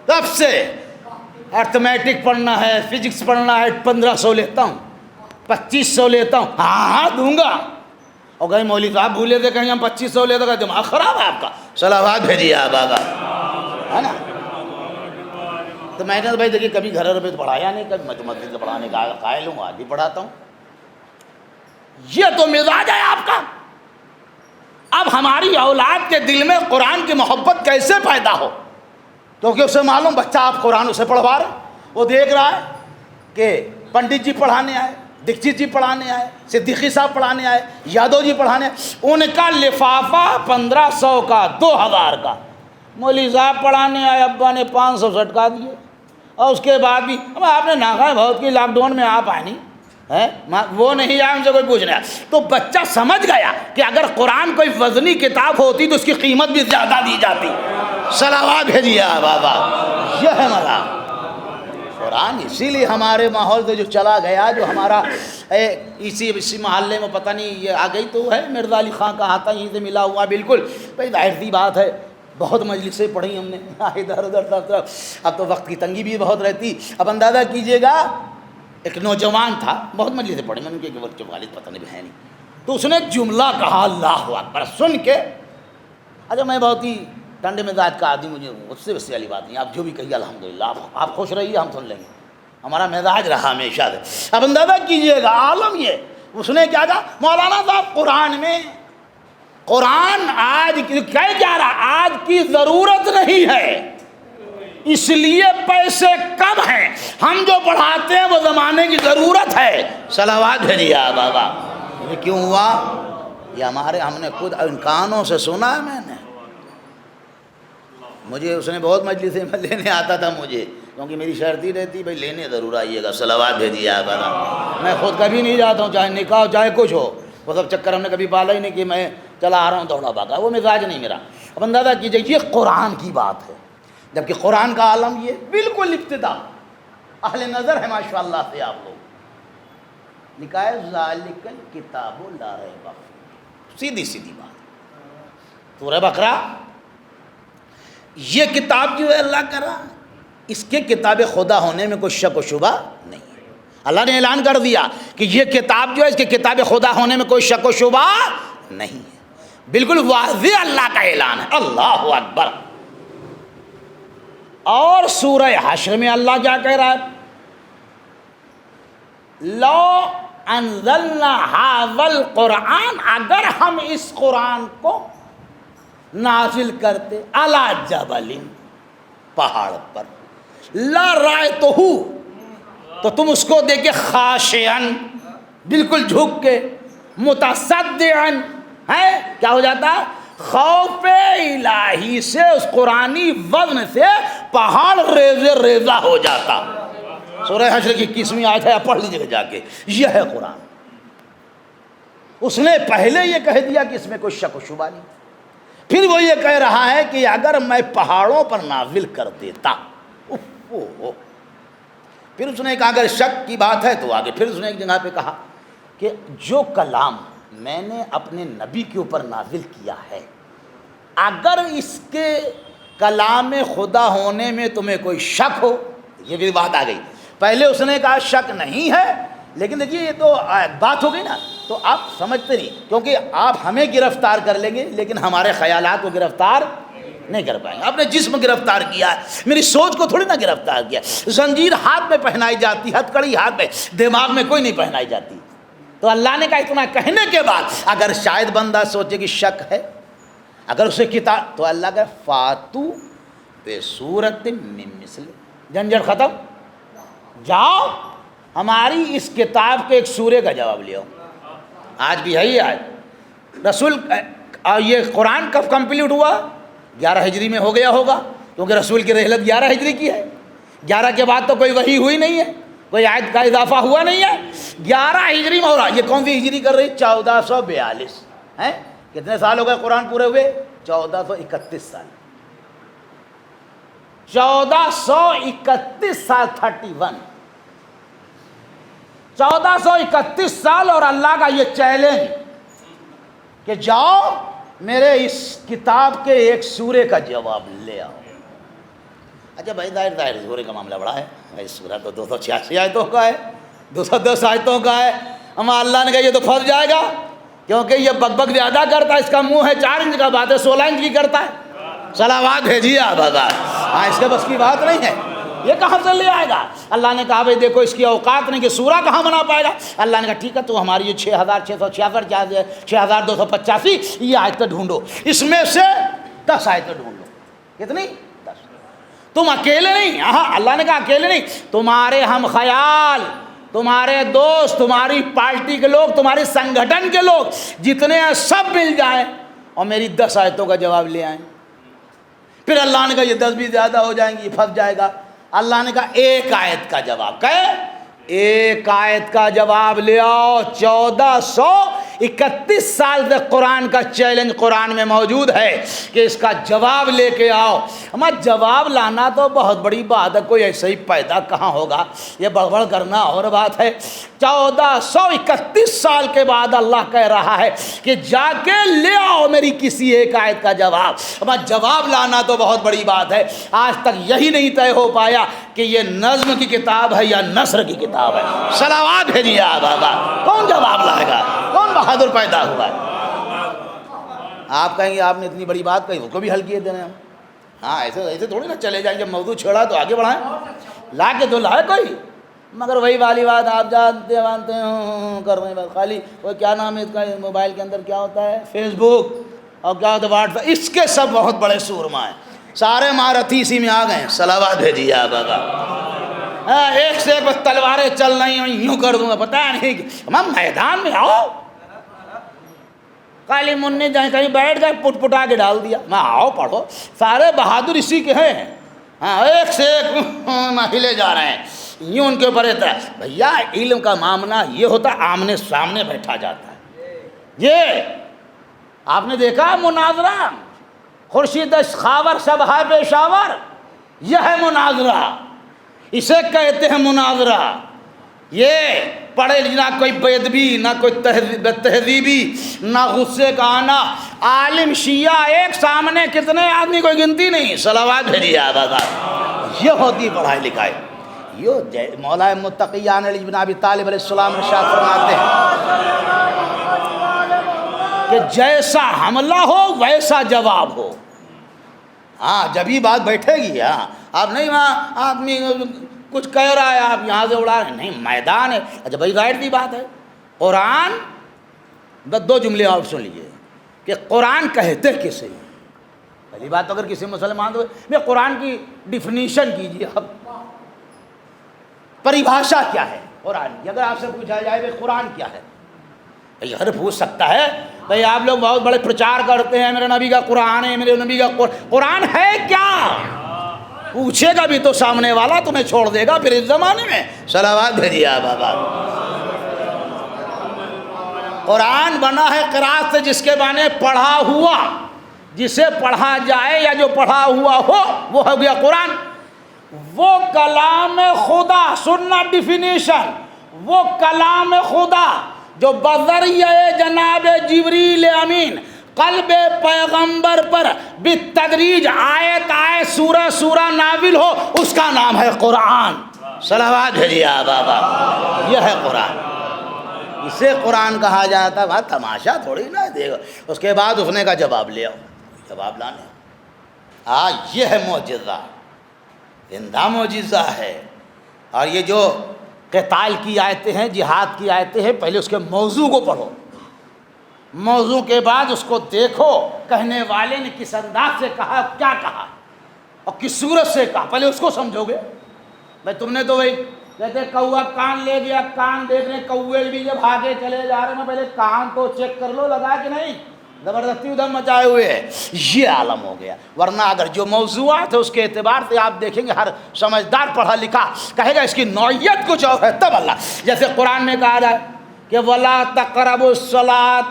سب سے ارتھمیٹک پڑھنا ہے, فزکس پڑھنا ہے, 1500 لیتا ہوں, 2500 لیتا ہوں. ہاں دوں گا. اور کہیں مولوی صاحب بھولے تھے, کہیں ہم 2500 لیتے گا. دماغ خراب ہے آپ کا. صلوات بھیجیے آپ آگا, ہے نا. تو میں نے بھائی دیکھیے کبھی گھر روپے تو پڑھایا نہیں, کبھی میں تو مسجد سے پڑھانے کا قائل ہوں, آج بھی پڑھاتا ہوں. یہ تو مزاج ہے آپ کا. اب ہماری اولاد کے دل میں قرآن کی محبت کیسے پیدا ہو؟ کیونکہ اسے معلوم بچہ آپ قرآن اسے پڑھوا رہے, وہ دیکھ رہا ہے کہ پنڈت جی پڑھانے آئے, دکشت جی پڑھانے آئے, صدیقی صاحب پڑھانے آئے, یادو جی پڑھانے آئے. ان کا لفافہ 1500 کا, 2000 کا. مولوی صاحب پڑھانے آئے, ابا نے 500 سٹکا دیے. اور اس کے بعد بھی آپ نے ناغہ بہت کی, لاک ڈاؤن میں آپ آئے نہیں ہے, وہ نہیں آیا, ان سے کوئی پوچھنا ہے. تو بچہ سمجھ گیا کہ اگر قرآن کوئی وزنی کتاب ہوتی تو اس کی قیمت بھی زیادہ دی جاتی. صلوات بھیجیے بابا. یہ ہے ملا قرآن. اسی لیے ہمارے ماحول سے جو چلا گیا, جو ہمارا اسی محلے میں پتہ نہیں یہ آ گئی تو ہے, مرزا علی خان کا ہاتھ یہیں سے ملا ہوا. بالکل بھائی ظاہر سی بات ہے, بہت مجلسیں پڑھی ہم نے ادھر ادھر سب طرف. اب تو وقت کی تنگی بھی بہت رہتی. اب اندازہ کیجیے گا, ایک نوجوان تھا, بہت مجلسیں پڑھی میں نے, کہ وہ والد پتہ نہیں ہے نہیں, تو اس نے ایک جملہ کہا اللہ اکبر. سن کے اچھا میں بہت ہی ٹھنڈے مزاج کا آدمی, مجھے اس سے ویسی والی بات نہیں, آپ جو بھی کہیے الحمدللہ, آپ خوش رہیے, ہم سن لیں گے. ہمارا مزاج رہا ہمیشہ سے. اب اندازہ کیجیے گا عالم یہ, اس نے کیا کہا, مولانا صاحب قرآن میں, قرآن آج کیا رہا, آج کی ضرورت نہیں ہے, اس لیے پیسے کم ہیں, ہم جو پڑھاتے ہیں وہ زمانے کی ضرورت ہے. صلوات بھیجیے بابا. یہ کیوں ہوا؟ یہ ہمارے, ہم نے خود ان کانوں سے سنا ہے. میں نے, مجھے اس نے بہت مجلسیں میں لینے آتا تھا مجھے, کیونکہ میری شرط ہی رہتی بھائی لینے ضرور آئیے گا. صلوات بھیجیے بابا. میں خود کبھی نہیں جاتا ہوں, چاہے نکاح ہو چاہے کچھ ہو, وہ سب چکر ہم نے کبھی پالا ہی نہیں کہ میں چلا آ رہا ہوں دوڑا بھاگا, وہ مزاج نہیں میرا. اب اندازہ کیجیے یہ قرآن کی بات ہے, جبکہ قرآن کا عالم یہ بالکل ابتدا اہل نظر ہے ماشاء اللہ سے. آپ لوگ لکھا ہے ذالک الکتاب لا ریب فیہ, سیدھی سیدھی بات. سورہ بقرہ, یہ کتاب جو ہے اللہ کرا, اس کے کتاب خدا ہونے میں کوئی شک و شبہ نہیں ہے. اللہ نے اعلان کر دیا کہ یہ کتاب جو ہے اس کے کتاب خدا ہونے میں کوئی شک و شبہ نہیں ہے. بالکل واضح اللہ کا اعلان ہے. اللہ اکبر. اور سورہ حشر میں اللہ کیا کہہ رہا ہے, لو انزلنا ھذا القرآن, اگر ہم اس قرآن کو نازل کرتے علی جبل, پہاڑ پر, لرأیتہ, تو تم اس کو دیکھے خاشعا, بالکل جھک کے, متصدعا, ہے کیا ہو جاتا, خوف الہی سے, اس قرآنی وزن سے پہاڑ ریزے ریزہ ہو جاتا. سورہ حشر کی 21ویں آیت ہے, پڑھ لیجیے جا کے. یہ ہے قرآن. اس نے پہلے یہ کہہ دیا کہ اس میں کوئی شک و شبہ نہیں. پھر وہ یہ کہہ رہا ہے کہ اگر میں پہاڑوں پر نازل کر دیتا, پھر اس نے کہا اگر شک کی بات ہے تو آگے پھر اس نے ایک جگہ پہ کہا کہ جو کلام میں نے اپنے نبی کے اوپر نازل کیا ہے, اگر اس کے کلام خدا ہونے میں تمہیں کوئی شک ہو, یہ بھی بات آ گئی. پہلے اس نے کہا شک نہیں ہے, لیکن دیکھیے یہ تو بات ہو گئی نا, تو آپ سمجھتے نہیں، کیونکہ آپ ہمیں گرفتار کر لیں گے لیکن ہمارے خیالات کو گرفتار نہیں کر پائیں گے۔ آپ نے جسم گرفتار کیا ہے، میری سوچ کو تھوڑی نہ گرفتار کیا۔ زنجیر ہاتھ میں پہنائی جاتی، ہتھ کڑی ہاتھ میں، دماغ میں کوئی نہیں پہنائی جاتی۔ تو اللہ نے کہا اتنا کہنے کے بعد اگر شاید بندہ سوچے کہ شک ہے، اگر اسے کتاب، تو اللہ کا فاتو بے صورت من مثل، جھنجھٹ ختم، جاؤ ہماری اس کتاب کے ایک سورے کا جواب لے آؤ۔ آج بھی ہے یہ آج رسول، یہ قرآن کب کمپلیٹ ہوا؟ 11 ہجری میں ہو گیا ہوگا، کیونکہ رسول کی رحلت 11 ہجری کی ہے۔ 11 کے بعد تو کوئی وحی ہوئی نہیں ہے، کوئی آیت کا اضافہ ہوا نہیں ہے۔ 11 ہجری میں ہو رہا۔ یہ کون سی ہجری کر رہی؟ 1442 ہیں۔ کتنے سال ہو گئے قرآن پورے ہوئے؟ 1431 سال۔ 1431 سال 31 1431 سال، اور اللہ کا یہ چیلنج کہ جاؤ میرے اس کتاب کے ایک سورے کا جواب لے آؤ۔ اچھا بھائی، ظاہر سورے کا معاملہ بڑا ہے، اس سورہ تو 286 آیتوں کا ہے، 210 آیتوں کا ہے۔ اما اللہ نے کہا یہ تو پھنس جائے گا، کیونکہ یہ بک بک زیادہ کرتا ہے، اس کا منہ ہے 4 انچ کا، بات ہے 16 انچ کی کرتا ہے۔ صلوات بھیجیے آپ آزاد، ہاں اس کے بس کی بات نہیں ہے، یہ کہاں سے لے آئے گا؟ اللہ نے کہا بھائی دیکھو اس کی اوقات نہیں کہ سورہ کہاں بنا پائے گا۔ اللہ نے کہا ٹھیک ہے، تو ہماری یہ 6666 6285 یہ آیتیں ڈھونڈو، اس میں سے 10 آیتیں ڈھونڈ لو۔ کتنی؟ 10۔ تم اکیلے نہیں، ہاں اللہ نے کہا اکیلے نہیں، تمہارے ہم خیال، تمہارے دوست، تمہاری پارٹی کے لوگ، تمہاری سنگھٹن کے لوگ جتنے ہیں سب مل جائیں اور میری 10 آیتوں کا جواب لے آئیں۔ پھر اللہ نے کہا یہ 10 بھی زیادہ ہو جائیں گی، یہ پھنس جائے گا۔ اللہ نے کہا ایک آیت کا جواب، کہ ایک آیت کا جواب لے آؤ۔ 1431 سال سے قرآن کا چیلنج قرآن میں موجود ہے کہ اس کا جواب لے کے آؤ۔ ہمارا جواب لانا تو بہت بڑی بات ہے، کوئی ایسے ہی پیدا کہاں ہوگا، یہ بڑبڑ کرنا اور بات ہے۔ 1431 سال کے بعد اللہ کہہ رہا ہے کہ جا کے لے آؤ میری کسی ایک آیت کا جواب۔ ہمارا جواب لانا تو بہت بڑی بات ہے۔ آج تک یہی نہیں طے ہو پایا کہ یہ نظم کی کتاب ہے یا نثر کی کتاب ہے۔ صلوات بھیجیے بابا، کون جواب لائے گا؟ کون بہادر پیدا ہوا ہے؟ آپ کہیں گے آپ نے اتنی بڑی بات کہی، وہ کو بھی حل کیے دینے ہم۔ ہاں ایسے تھوڑی نا چلے جائیں، جب موضوع چھیڑا تو آگے بڑھائیں، لا کے تو لائے کوئی۔ مگر وہی والی بات آپ جانتے ہیں کر رہے ہیں، خالی وہ کیا نام ہے اس کا، موبائل کے اندر کیا ہوتا ہے، فیس بک، اور کیا ہوتا ہے واٹس ایپ، اس کے سب بہت بڑے سورما ہیں، سارے مہارتھی اسی میں آ گئے ہیں۔ صلوات بھیجیے آپ بابا۔ ایک سے ایک بس تلواریں چل رہی ہیں، یوں کر دوں گا، پتہ نہیں کہ ہم میدان میں آؤ۔ کالی منی جہاں کہیں بیٹھ گئے، پٹ پٹا کے ڈال دیا، میں آؤ پڑھو، سارے بہادر اسی کے ہیں۔ ہاں ایک سے ایک ہلے جا رہے ہیں، یوں ان کے اوپر رہتا ہے۔ بھیا علم کا معاملہ یہ ہوتا ہے آمنے سامنے بیٹھا جاتا ہے۔ یہ آپ نے دیکھا مناظرہ، خورشید خاور شبہ پیشاور، یہ ہے مناظرہ، اسے کہتے ہیں مناظرہ۔ یہ پڑھے نہ کوئی بے ادبی، نہ کوئی تہذیبی، نہ غصے کا آنا، عالم شیعہ ایک سامنے، کتنے آدمی کوئی گنتی نہیں۔ صلوات بھیجیے آباد۔ یہ ہوتی پڑھائی لکھائی۔ یہ مولا متقیان علی بن ابی طالب علیہ السلام ارشاد فرماتے ہیں کہ جیسا حملہ ہو ویسا جواب ہو۔ ہاں جب ہی بات بیٹھے گی، ہاں آپ نہیں وہاں آدمی کچھ کہہ رہا ہے آپ یہاں سے اڑا رہے ہیں، نہیں میدان ہے۔ اچھا بھائی ظاہر سی بات ہے، قرآن 2 جملے اور سن لیجیے کہ قرآن کہتے کسے ہیں۔ پہلی بات اگر کسی مسلمان تو میں قرآن کی ڈیفینیشن کیجیے، اب پریبھاشا کیا ہے قرآن کی، اگر آپ سے پوچھا جائے بھائی قرآن کیا ہے، بھائی ہر پوچھ سکتا ہے۔ بھائی آپ لوگ بہت بڑے پرچار کرتے ہیں میرے نبی کا قرآن ہے، میرے نبی کا قرآن ہے کیا؟ پوچھے گا بھی تو سامنے والا تمہیں چھوڑ دے گا پھر اس زمانے میں۔ صلوات بھیجیے بابا۔ قرآن بنا ہے قرات سے، جس کے معنی پڑھا ہوا، جسے پڑھا جائے یا جو پڑھا ہوا ہو وہ ہو گیا قرآن۔ وہ کلام خدا، سننا ڈیفینیشن، وہ کلام خدا جو بذریعہ جناب جبریل امین قلب پیغمبر پر بالتدریج آیت آیت سورہ سورہ نازل ہو، اس کا نام ہے قرآن۔ صلوات بھیجیے بابا، یہ ہے قرآن۔ اسے قرآن کہا جاتا ہے. وہاں تماشا تھوڑی نہ دیکھو. اس کے بعد اس نے کہا جواب لے آؤ. جواب لانے یہ ہے معجزہ, زندہ معجزہ ہے. اور یہ جو قتال کی آیتیں ہیں, جہاد کی آیتیں ہیں, پہلے اس کے موضوع کو پڑھو, موضوع کے بعد اس کو دیکھو کہنے والے نے کس انداز سے کہا, کیا کہا اور کس صورت سے کہا, پہلے اس کو سمجھو گے. بھائی تم نے تو وہی کہتے کوا کان لے گیا, کان دیکھنے, کوے بھی جب آگے چلے جا رہے ہیں پہلے کان تو چیک کر لو لگا کہ نہیں, زبردستی ادھر مچائے ہوئے ہے. یہ عالم ہو گیا. ورنہ اگر جو موضوعات ہے اس کے اعتبار سے آپ دیکھیں گے ہر سمجھدار پڑھا لکھا کہے گا اس کی نوعیت کچھ اور ہے. تب اللہ, جیسے قرآن میں کہا جائے کہ وَلَا تَقْرَبُوا الصَّلَاةَ,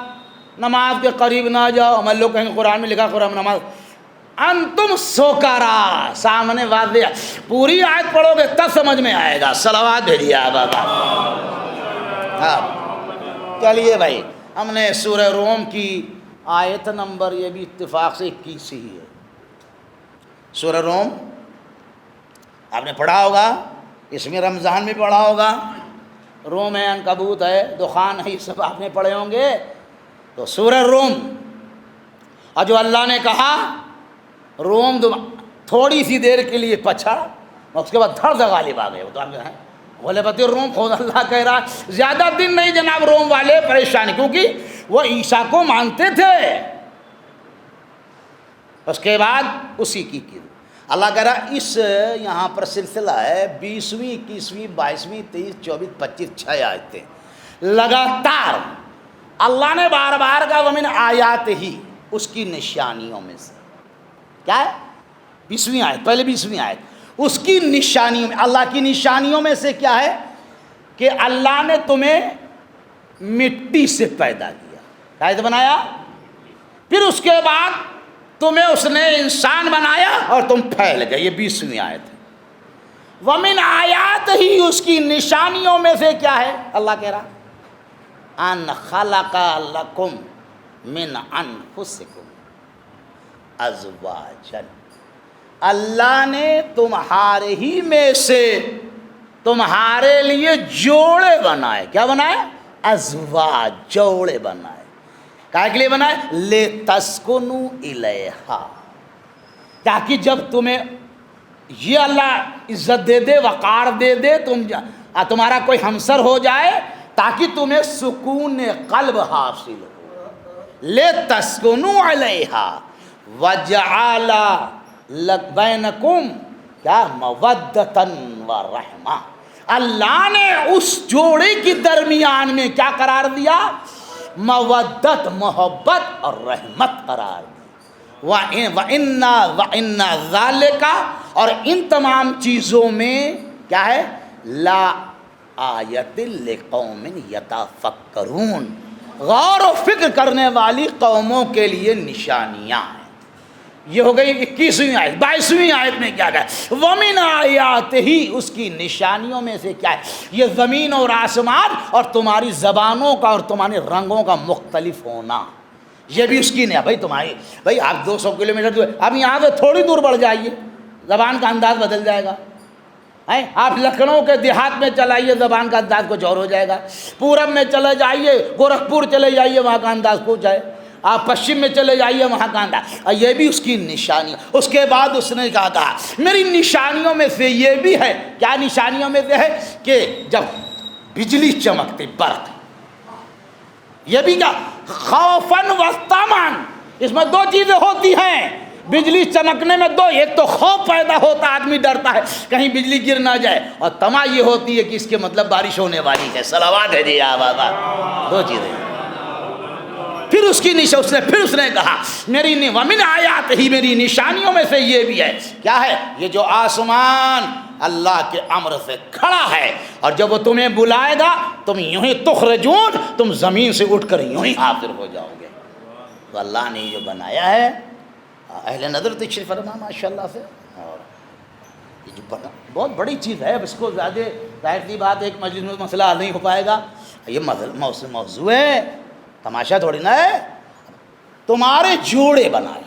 نماز کے قریب نہ جاؤ. ہم لوگ کہیں گے قرآن میں لکھا قرآن نماز انتم سوکارا, سامنے واضح. پوری آیت پڑھو گے تب سمجھ میں آئے گا. صلوات بھیجیے آپ. ہاں چلیے بھائی, ہم نے سورہ روم کی آیت نمبر یہ بھی اتفاق سے 21 ہی ہے. سورہ روم آپ نے پڑھا ہوگا, اس میں رمضان میں پڑھا ہوگا. روم ہے, عنکبوت ہے, دخان ہے, یہ سب آپ نے پڑھے ہوں گے. تو سورہ روم, اور جو اللہ نے کہا روم تھوڑی سی دیر کے لیے پچھا, اس کے بعد دھڑ سے غالب آ گئے. وہ تو آپ ہیں غلبت روم, خود اللہ کہہ رہا زیادہ دن نہیں جناب روم والے پریشان, کیونکہ وہ عیسیٰ کو مانتے تھے. اس کے بعد اسی کی اللہ کہہ رہا اس یہاں پر سلسلہ ہے 20ویں 21ویں 22ویں 23 24 25 6 آیتیں لگاتار. اللہ نے بار بار کہا ومن آیات ہی, اس کی نشانیوں میں سے. کیا ہے 20ویں آیت, پہلے 20ویں آیت, اس کی نشانیوں میں. اللہ کی نشانیوں میں سے کیا ہے کہ اللہ نے تمہیں مٹی سے پیدا کیا, کیسے بنایا, پھر اس کے بعد تمہیں اس نے انسان بنایا اور تم پھیل گئے. یہ 20ویں آیت ہے. ومن آیات ہی, اس کی نشانیوں میں سے کیا ہے, اللہ کہہ رہا ان خلق لکم من انفسکم ازواجا, اللہ نے تمہارے ہی میں سے تمہارے لیے جوڑے بنائے. کیا بنائے, ازواج, جوڑے بنائے. کیا کے لیے بنائے, لتسکنوا الیہا, تاکہ جب تمہیں یہ اللہ عزت دے دے, وقار دے دے, تمہارا کوئی ہمسر ہو جائے, تاکہ تمہیں سکون قلب حاصل ہو. لتسکنوا الیہا وجعل بینکم کیا مودۃ ورحمہ, اللہ نے اس جوڑے کے درمیان میں کیا قرار دیا, مودت, محبت اور رحمت قرار دی. وَإِنَّ ذَلِكَ, اور ان تمام چیزوں میں کیا ہے, لا آیت لقوم یتفکرون, غور و فکر کرنے والی قوموں کے لیے نشانیاں ہیں. یہ ہو گئی 21ویں آیت. 22ویں آیت میں کیا کہا, وَمِنْ آیَاتِهِ, اس کی نشانیوں میں سے کیا ہے, یہ زمین اور آسمان اور تمہاری زبانوں کا اور تمہارے رنگوں کا مختلف ہونا. یہ بھی اس کی نہیں. بھائی تمہاری, بھائی آپ 200 کلومیٹر دور, اب یہاں سے تھوڑی دور بڑھ جائیے, زبان کا انداز بدل جائے گا. آپ لکھنؤ کے دیہات میں چلائیے, زبان کا انداز کچھ اور ہو جائے گا. پورب میں چلے جائیے, گورکھپور چلے جائیے, وہاں کا انداز کچھ ہے. آپ پشچم میں چلے جائیے, وہاں کا انداز. یہ بھی اس کی نشانی. اس کے بعد اس نے کہا میری نشانیوں میں سے یہ بھی ہے. کیا نشانیوں میں سے ہے کہ جب بجلی چمکتی, برق, یہ بھی کیا, خوفاً وطمعاً, اس میں دو چیزیں ہوتی ہیں. بجلی چمکنے میں دو, ایک تو خوف پیدا ہوتا, آدمی ڈرتا ہے کہیں بجلی گر نہ جائے, اور طمع یہ ہوتی ہے کہ اس کے مطلب بارش ہونے والی ہے. صلوات ہے جی آبا. دو چیزیں. پھر اس کی اس نے کہا میری ومن آیات ہی, میری نشانیوں میں سے یہ بھی ہے. کیا ہے, یہ جو آسمان اللہ کے امر سے کھڑا ہے, اور جب وہ تمہیں بلائے گا تم یوں ہی تخرجون, تم زمین سے اٹھ کر یوں ہی حاضر ہو جاؤ گے. تو اللہ نے جو بنایا ہے, اہل نظر تشریف فرما ماشاء اللہ سے. اور یہ جو بہت بڑی چیز ہے, اب اس کو زیادہ ظاہر سی بات ایک مجلس میں مسئلہ حل نہیں ہو پائے گا. یہ موضوع ہے, تماشا تھوڑی نہ ہے. تمہارے جوڑے بنائے.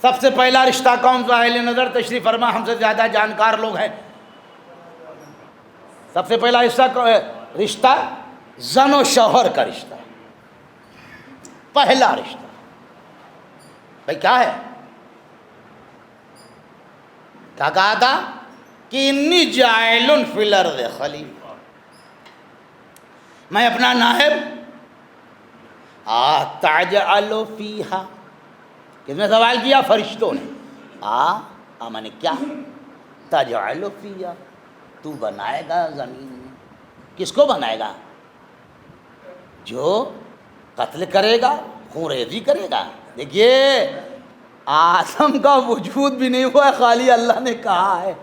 سب سے پہلا رشتہ کون سا, اہل نظر تشریف فرما, ہم سے زیادہ جانکار لوگ ہیں. سب سے پہلا رشتہ رشتہ زن و شوہر کا رشتہ، پہلا رشتہ بھائی کیا ہے؟ کیا کہا تھا کہ انی جاعل فی الارض خلیفہ، میں اپنا نائب تجعل فیہا، کس نے سوال کیا؟ فرشتوں نے۔ میں نے کیا؟ تجعل فیہا، تو بنائے گا زمین میں، کس کو بنائے گا؟ جو قتل کرے گا، خون ریزی کرے گا۔ دیکھیے آدم کا وجود بھی نہیں ہوا ہے، خالی اللہ نے کہا ہے،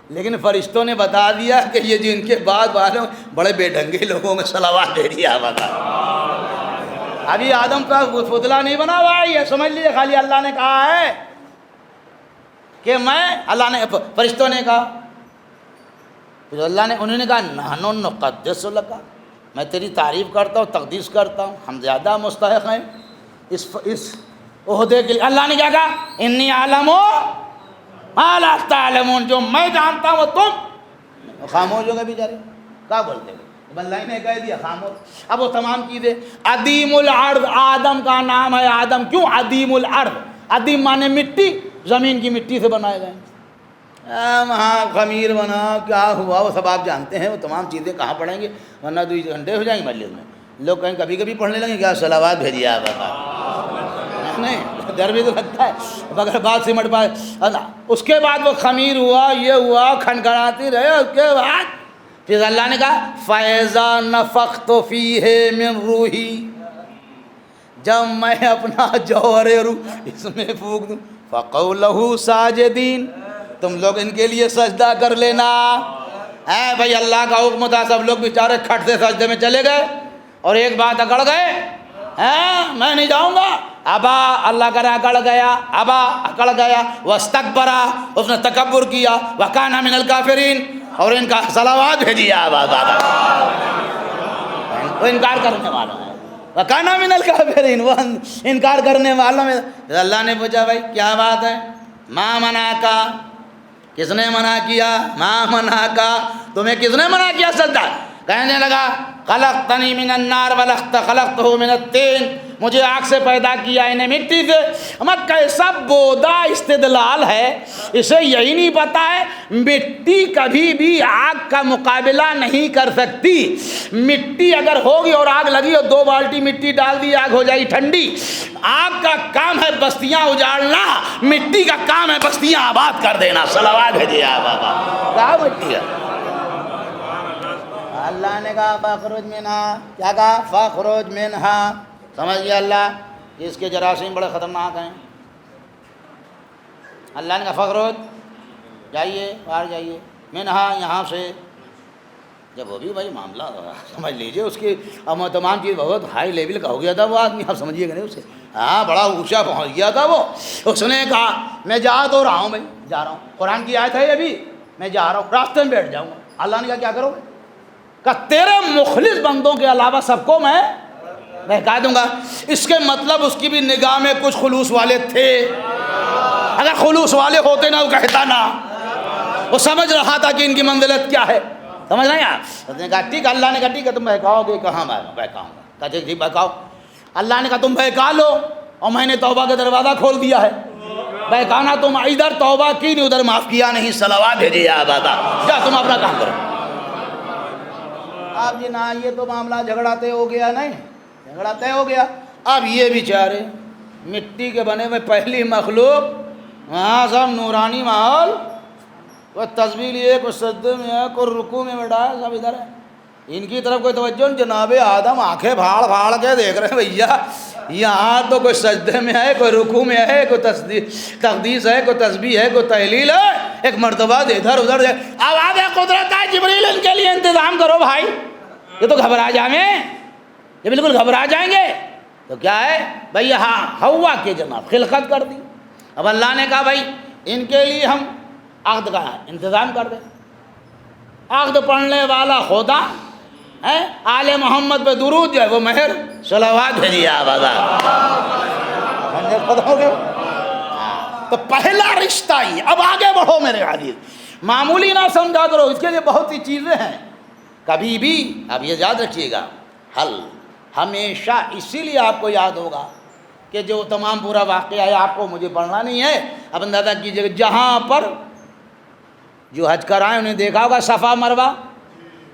لیکن فرشتوں نے بتا دیا کہ یہ جن کے بعد والوں بڑے بے ڈھنگے لوگوں میں صلوات دے دیا بتا۔ ابھی آدم کا پتلا نہیں بنا ہوا ہے، یہ سمجھ لیجیے خالی اللہ نے کہا ہے کہ میں، اللہ نے، فرشتوں نے کہا، پھر اللہ نے، انہوں نے کہا نحن نقدس لک، میں تیری تعریف کرتا ہوں، تقدیس کرتا ہوں، ہم زیادہ مستحق ہیں اس عہدے کے لیے۔ اللہ نے کیا کہا؟ انی اعلم ما لا تعلمون، جو میں جانتا ہوں وہ تم خاموش ہو گئے بیچارے، کیا بولتے ہیں؟ اللہ نے کہہ دیا خاموش۔ اب وہ تمام چیزیں، عدیم الارض، آدم کا نام ہے آدم، کیوں عدیم الارض؟ عدیم مانے مٹی، زمین کی مٹی سے بنائے گئے۔ وہاں خمیر بنا کیا ہوا وہ سب آپ جانتے ہیں، وہ تمام چیزیں کہاں پڑھیں گے، ورنہ 2 گھنٹے ہو جائیں گے مسجد میں، لوگ کہیں کبھی کبھی پڑھنے لگیں کیا صلوات بھیجیے آپ نہیں، ڈر بھی تو لگتا ہے مگر بات سمٹ پائے۔ اس کے بعد وہ خمیر ہوا، یہ ہوا، کھنکھناتی رہے، اس کے بعد پھر اللہ نے کہا فَإِذَا نَفَخْتُ فِيهِ مِن رُوحِي، جب میں اپنا جوہر روح اس میں پھونک دوں، فَقَوْا لَهُ سَاجِدِينَ، تم لوگ ان کے لیے سجدہ کر لینا۔ ہے بھائی اللہ کا حکم تھا، سب لوگ بیچارے کھٹ سے سجدے میں چلے گئے اور ایک بات اکڑ گئے، میں نہیں جاؤں گا، ابا، اللہ کرے اکڑ گیا، ابا اکڑ گیا، واستکبرا، اس نے تکبر کیا، وکانا من الکافرین، اور ان کا صلوات بھیجیا وہ انکار کرنے والوں ہے، وکانا من الکافرین، وہ انکار کرنے والوں میں۔ اللہ نے پوچھا بھائی کیا بات ہے؟ ما منع کا، کس نے منع کیا؟ ما منع کا، تمہیں کس نے منع کیا سجدہ؟ کہنے لگا خلقتنی من النار خلقتہ من الطین، مجھے آگ سے پیدا کیا انہیں مٹی سے۔ میں کیسا بودا استدلال ہے، اسے یہی نہیں پتا ہے مٹی کبھی بھی آگ کا مقابلہ نہیں کر سکتی۔ مٹی اگر ہوگی اور آگ لگی اور 2 بالٹی مٹی ڈال دی آگ ہو جائے گی ٹھنڈی۔ آگ کا کام ہے بستیاں اجاڑنا، مٹی کا کام ہے بستیاں آباد کر دینا۔ صلوات بھیجیے بابا، کیا مٹی ہے؟ اللہ نے کہا فاخرج منہا، کیا کہا؟ فاخرج منہا، سمجھ گیا اللہ کہ اس کے جراثیم بڑے خطرناک ہیں۔ اللہ نے کہا فاخرج، جائیے باہر جائیے، منہا، یہاں سے۔ جب وہ بھی بھائی معاملہ سمجھ لیجئے، اس کی تمام چیز بہت ہائی لیول کا ہو گیا تھا وہ آدمی، آپ سمجھیے گا نہیں اسے، بڑا اونچا پہنچ گیا تھا وہ۔ اس نے کہا میں جا تو رہا ہوں بھائی، جا رہا ہوں، قرآن کی آیت ہے ابھی، میں جا رہا ہوں، راستے میں بیٹھ جاؤں گا۔ اللہ نے کہا کیا کرو گے؟ کہ تیرے مخلص بندوں کے علاوہ سب کو میں بہکا دوں گا۔ اس کے مطلب اس کی بھی نگاہ میں کچھ خلوص والے تھے، اگر خلوص والے ہوتے نا وہ کہتا نا، وہ سمجھ رہا تھا کہ ان کی منزلت کیا ہے، سمجھ رہے ہیں آپ؟ اس نے کہا ٹھیک، اللہ نے کہا ٹھیک ہے تم بہکاؤ گے، کہاں میں بہکاؤں گا؟ کہا ٹھیک بہکاؤ۔ اللہ نے کہا تم بہکا لو، اور میں نے توبہ کا دروازہ کھول دیا ہے، بہکانا تم ادھر توبہ کی نہیں، ادھر معاف کیا نہیں، صلوات بھیجیے آبادا، جا تم اپنا کام کرو۔ اب جی نہ یہ تو معاملہ جھگڑا طے ہو گیا، نہیں جھگڑا طے ہو گیا۔ اب یہ بیچارے مٹی کے بنے ہوئے پہلی مخلوق، وہاں سب نورانی ماحول، کوئی تسبیح لیے، کوئی سجدے میں ہے، کوئی رکوع میں بیٹھا ہے، سب ادھر ہے، ان کی طرف کوئی توجہ نہیں۔ جناب آدم آنکھیں بھاڑ بھاڑ کے دیکھ رہے ہیں بھیا، یہاں تو کوئی سجدے میں ہے، کوئی رکوع میں ہے، کوئی تقدیس ہے، کوئی تسبیح ہے، کوئی تحلیل ہے، ایک مرتبہ ادھر ادھر جائے۔ اب آگے قدرت ہے، جبریل ان کے لیے انتظام کرو بھائی، یہ تو گھبرا جائیں، یہ بالکل گھبرا جائیں گے۔ تو کیا ہے بھائی، یہاں ہوا کے جناب خلقت کر دی۔ اب اللہ نے کہا بھائی ان کے لیے ہم عقد کا انتظام کر دیں۔ عقد پڑھنے والا خدا ہے، آل محمد پہ درود جو ہے وہ مہر، صلوات بھیجیے آبادا۔ تو پہلا رشتہ ہی، اب آگے بڑھو میرے عزیز، معمولی نہ سمجھا کرو، اس کے لیے بہت سی چیزیں ہیں، کبھی بھی اب یہ یاد رکھیے گا، حل ہمیشہ اسی لیے آپ کو یاد ہوگا کہ جو تمام پورا واقعہ ہے آپ کو مجھے پڑھنا نہیں ہے، اب اندازہ کیجیے گا جہاں پر جو حج کرائے انہیں دیکھا ہوگا صفا مروہ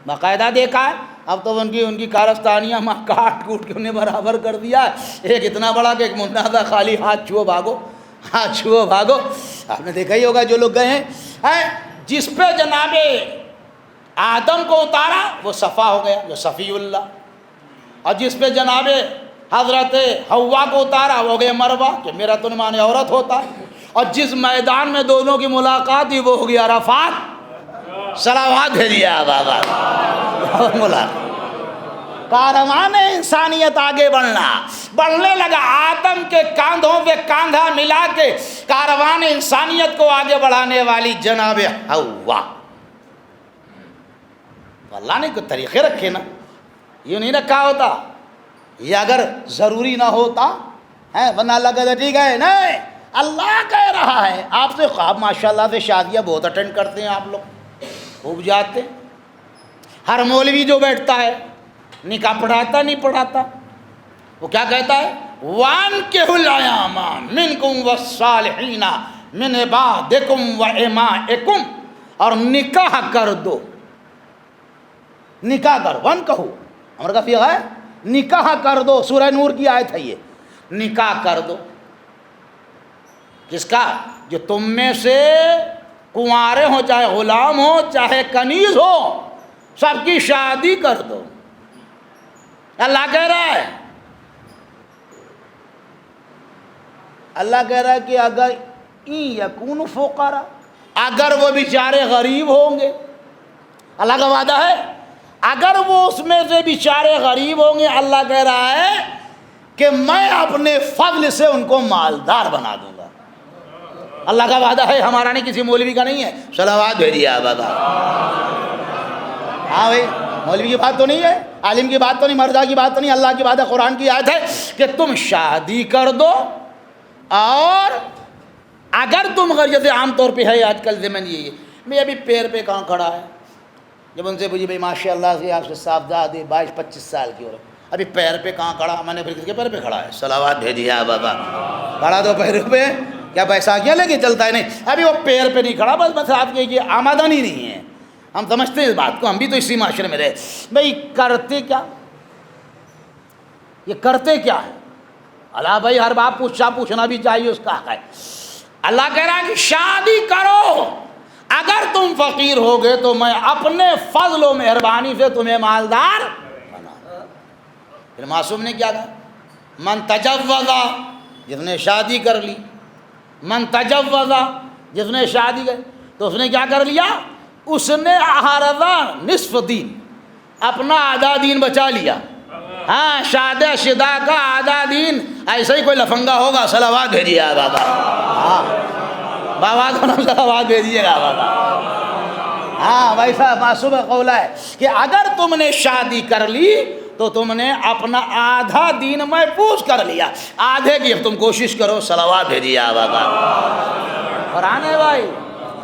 باقاعدہ دیکھا ہے، اب تو ان کی کارستانیاں ماں کاٹ کوٹ کے انہیں برابر کر دیا ہے، ایک اتنا بڑا کہ ایک منڈا تھا خالی ہاتھ چھو بھاگو، ہاتھ چھو بھاگو، آپ نے دیکھا ہی ہوگا جو لوگ گئے ہیں، جس پہ جناب آدم کو اتارا وہ صفا ہو گیا جو صفی اللہ، اور جس پہ جناب حضرت حوا کو اتارا وہ گئے مروہ کہ میرا تو معنی عورت ہوتا ہے، اور جس میدان میں دونوں کی ملاقات ہوئی وہ ہو گیا عرفات، صلوات بھیجیے بابا ملاقات۔ کاروان انسانیت آگے بڑھنے لگا، آدم کے کاندھوں پہ کاندھا ملا کے کاروان انسانیت کو آگے بڑھانے والی جناب حوا۔ اللہ نے کوئی طریقے رکھے نا، یہ نہیں رکھا ہوتا، یہ اگر ضروری نہ ہوتا ہے ورنہ اللہ کہتا ٹھیک ہے، نہیں اللہ کہہ رہا ہے آپ سے خواب ماشاءاللہ سے شادیاں بہت اٹینڈ کرتے ہیں آپ لوگ، خوب جاتے، ہر مولوی جو بیٹھتا ہے نکاح پڑھاتا نہیں پڑھاتا، وہ کیا کہتا ہے وَأَنكِحُوا الْأَيَامَ مِنكُمْ وَالصَّالِحِينَ مِنْ عِبَادِكُمْ وَإِمَائِكُمْ، اور نکاح کر دو، نکاح کر وَانكِحُوا ہمارا کا فیغہ ہے نکاح کر دو، سورہ نور کی آیت ہے یہ، نکاح کر دو کس کا؟ جو تم میں سے کنوارے ہوں چاہے غلام ہو چاہے کنیز ہو سب کی شادی کر دو، اللہ کہہ رہا ہے، اللہ کہہ رہا ہے کہ اگر یکون فقراء، اگر وہ بیچارے غریب ہوں گے، اللہ کا وعدہ ہے اگر وہ اس میں سے بیچارے غریب ہوں گے، اللہ کہہ رہا ہے کہ میں اپنے فضل سے ان کو مالدار بنا دوں گا، اللہ کا وعدہ ہے، ہمارا نہیں کسی مولوی کا نہیں ہے، صلوات بھیجیے آباد۔ ہاں بھائی مولوی کی بات تو نہیں ہے، عالم کی بات تو نہیں، مرزا کی بات تو نہیں، اللہ کی بات ہے، قرآن کی آیت ہے کہ تم شادی کر دو، اور اگر تم جیسے عام طور پہ ہے آج کل زمین یہ میں ابھی پیر پہ کہاں کھڑا ہے، جب ان سے پوچھی بھائی ماشاء اللہ سے آپ سے صاحبزادے 22-25 سال کی عورت، ابھی پیر پہ کہاں کھڑا، میں نے پھر کس کے پیر پہ کھڑا ہے، صلوات بھیجیے بابا، کھڑا تو پیر پہ کیا بیساکھیاں لے کے چلتا ہے، نہیں ابھی وہ پیر پہ نہیں کھڑا، بس آپ کے یہ آمدنی نہیں ہے، ہم سمجھتے ہیں اس بات کو، ہم بھی تو اسی معاشرے میں رہے، بھائی کرتے کیا، یہ کرتے کیا ہے، اللہ بھائی ہر بات پوچھنا بھی چاہیے، اس کا حق ہے، اللہ کہہ رہا ہے کہ شادی کرو، اگر تم فقیر ہوگے تو میں اپنے فضل و مہربانی سے تمہیں مالدار بنا دوں۔ پھر معصوم نے کیا کہا، من تجوزا، جس نے شادی کر لی، من تجوزا، جس نے شادی کر، تو اس نے کیا کر لیا، اس نے احرزا نصف دین، اپنا آدھا دین بچا لیا، ہاں شادی شدہ کا آدھا دین، ایسا ہی کوئی لفنگا ہوگا، صلوات بھیجیے بابا، ہاں بابا کو نام صلوات بھیجیے گا بابا، ہاں ویسا معصوم قولہ ہے کہ اگر تم نے شادی کر لی تو تم نے اپنا آدھا دین محفوظ کر لیا، آدھے کی تم کوشش کرو، صلوات بھیجیے بابا، قرآن ہے بھائی،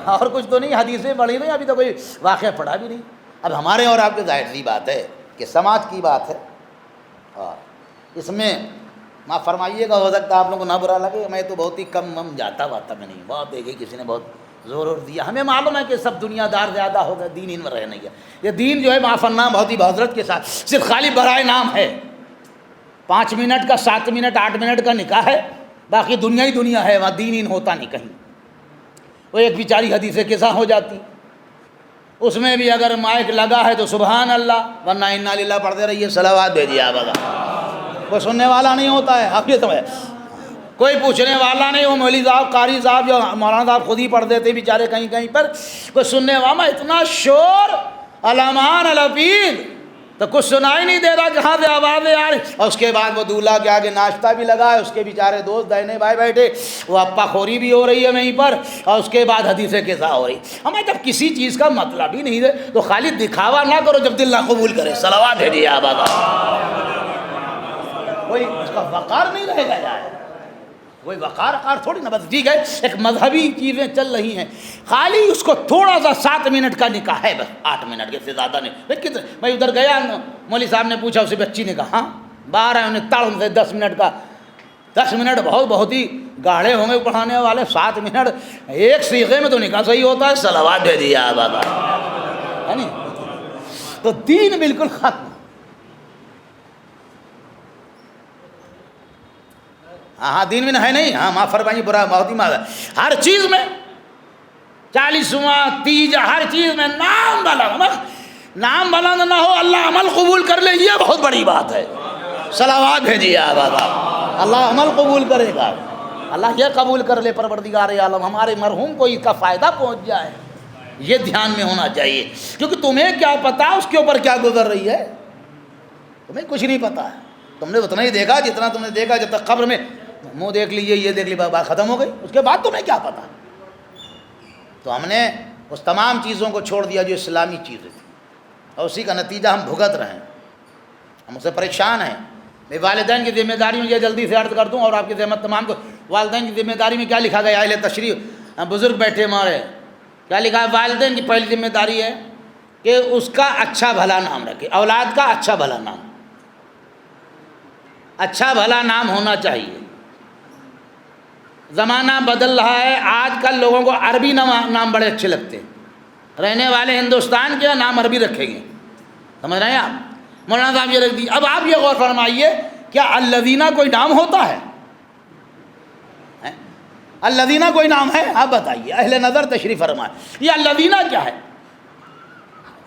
اور کچھ تو نہیں، حدیثیں پڑھی نہیں، ابھی تو کوئی واقعہ پڑھا بھی نہیں، اب ہمارے اور آپ کے ظاہر سی بات ہے کہ سماج کی بات ہے، اور اس میں ماں فرمائیے گا، ہو سکتا ہے آپ لوگوں کو نہ برا لگے، میں تو بہت ہی کم جاتا واتا میں نہیں، بہت دیکھے کسی نے بہت زور دیا، ہمیں معلوم ہے کہ سب دنیا دار زیادہ ہو گئے، دین ان میں رہ نہیں گیا، یہ دین جو ہے معاف نام بہت ہی بحضرت کے ساتھ صرف خالی برائے نام ہے، 5 منٹ کا 7 منٹ 8 منٹ کا نکاح ہے، باقی دنیا ہی دنیا ہے، وہاں دین ان ہوتا نہیں کہیں، وہ ایک بیچاری حدیث قصہ ہو جاتی، اس میں بھی اگر مائک لگا ہے تو سبحان اللہ، ورنہ انا للہ پڑھتے رہیے، صلوات بھیجیے آبا، کوئی سننے والا نہیں ہوتا ہے، آپ یہ سمجھے، کوئی پوچھنے والا نہیں، وہ مولوی صاحب قاری صاحب یا مولانا صاحب خود ہی پڑھ دیتے بیچارے کہیں کہیں پر، کوئی سننے والا، اتنا شور علمان الفیل تو کچھ سنائی نہیں دے رہا، کہاں سے آوازیں آ رہی، اور اس کے بعد وہ دولہا کے آگے ناشتہ بھی لگا ہے، اس کے بیچارے دوست دہنے بھائی بیٹھے، وہ اپا خوری بھی ہو رہی ہے وہیں پر، اور اس کے بعد حدیث قصہ ہو رہی، ہمیں جب کسی چیز کا مطلب ہی نہیں ہے تو خالی دکھاوا نہ کرو، جب دل نہ قبول کرے، صلوات بھیجیے آبا، کوئی اس کا وقار نہیں رہے گا یار، کوئی وقار تھوڑی نا، بس ٹھیک ہے ایک مذہبی چیزیں چل رہی ہیں، خالی اس کو تھوڑا سا 7 منٹ کا نکاح ہے بس، 8 منٹ کے سے زیادہ نہیں۔ میں ادھر گیا، مولوی صاحب نے پوچھا اسی بچی نے کہا ہاں باہر ہے، انہیں تڑ سے 10 منٹ کا، 10 منٹ بہت ہی گاڑے ہوں گے پڑھانے والے، 7 منٹ ایک سیغے میں تو نکاح صحیح ہوتا ہے، صلوات دے دیا بابا، ہے نہیں؟ تو دین بالکل ختم۔ ہاں دین میں ہے نہیں، ہاں معاف فرمائیے، برا بہت ہی ماذا، ہر چیز میں 40واں تیجا ہر چیز میں نام بلند نہ ہو، اللہ عمل قبول کر لے، یہ بہت بڑی بات ہے۔ صلوات بھیجیے آباد، اللہ عمل قبول کرے گا، اللہ یہ قبول کر لے پروردگار عالم ہمارے مرحوم کو اس کا فائدہ پہنچ جائے، یہ دھیان میں ہونا چاہیے، کیونکہ تمہیں کیا پتا اس کے اوپر کیا گزر رہی ہے، تمہیں کچھ نہیں پتا ہے، تم نے اتنا ہی دیکھا جتنا تم نے دیکھا، جب تک قبر میں منہ دیکھ لیجیے، یہ دیکھ لی، بات ختم ہو گئی، اس کے بعد تمہیں کیا پتا۔ تو ہم نے اس تمام چیزوں کو چھوڑ دیا جو اسلامی چیزیں تھیں، اور اسی کا نتیجہ ہم بھگت رہے ہیں، ہم اسے پریشان ہیں۔ میں والدین کی ذمہ داری میں یہ جلدی سے عرض کر دوں، اور آپ کی ذمہ تمام کو، والدین کی ذمہ داری میں کیا لکھا گیا، اہل تشریف بزرگ بیٹھے ہمارے، کیا لکھا ہے؟ والدین کی پہلی ذمہ داری ہے کہ اس کا اچھا بھلا نام رکھے، اولاد کا اچھا بھلا نام، اچھا بھلا نام ہونا چاہیے۔ زمانہ بدل رہا ہے، آج کل لوگوں کو عربی نام بڑے اچھے لگتے ہیں، رہنے والے ہندوستان کے نام عربی رکھیں گے، سمجھ رہے ہیں آپ؟ مولانا صاحب یہ رکھ دی۔ اب آپ یہ غور فرمائیے، کیا الذین کوئی نام ہوتا ہے؟ الذین کوئی نام ہے؟ آپ بتائیے، اہل نظر تشریف فرمائے، یہ الذین کیا ہے؟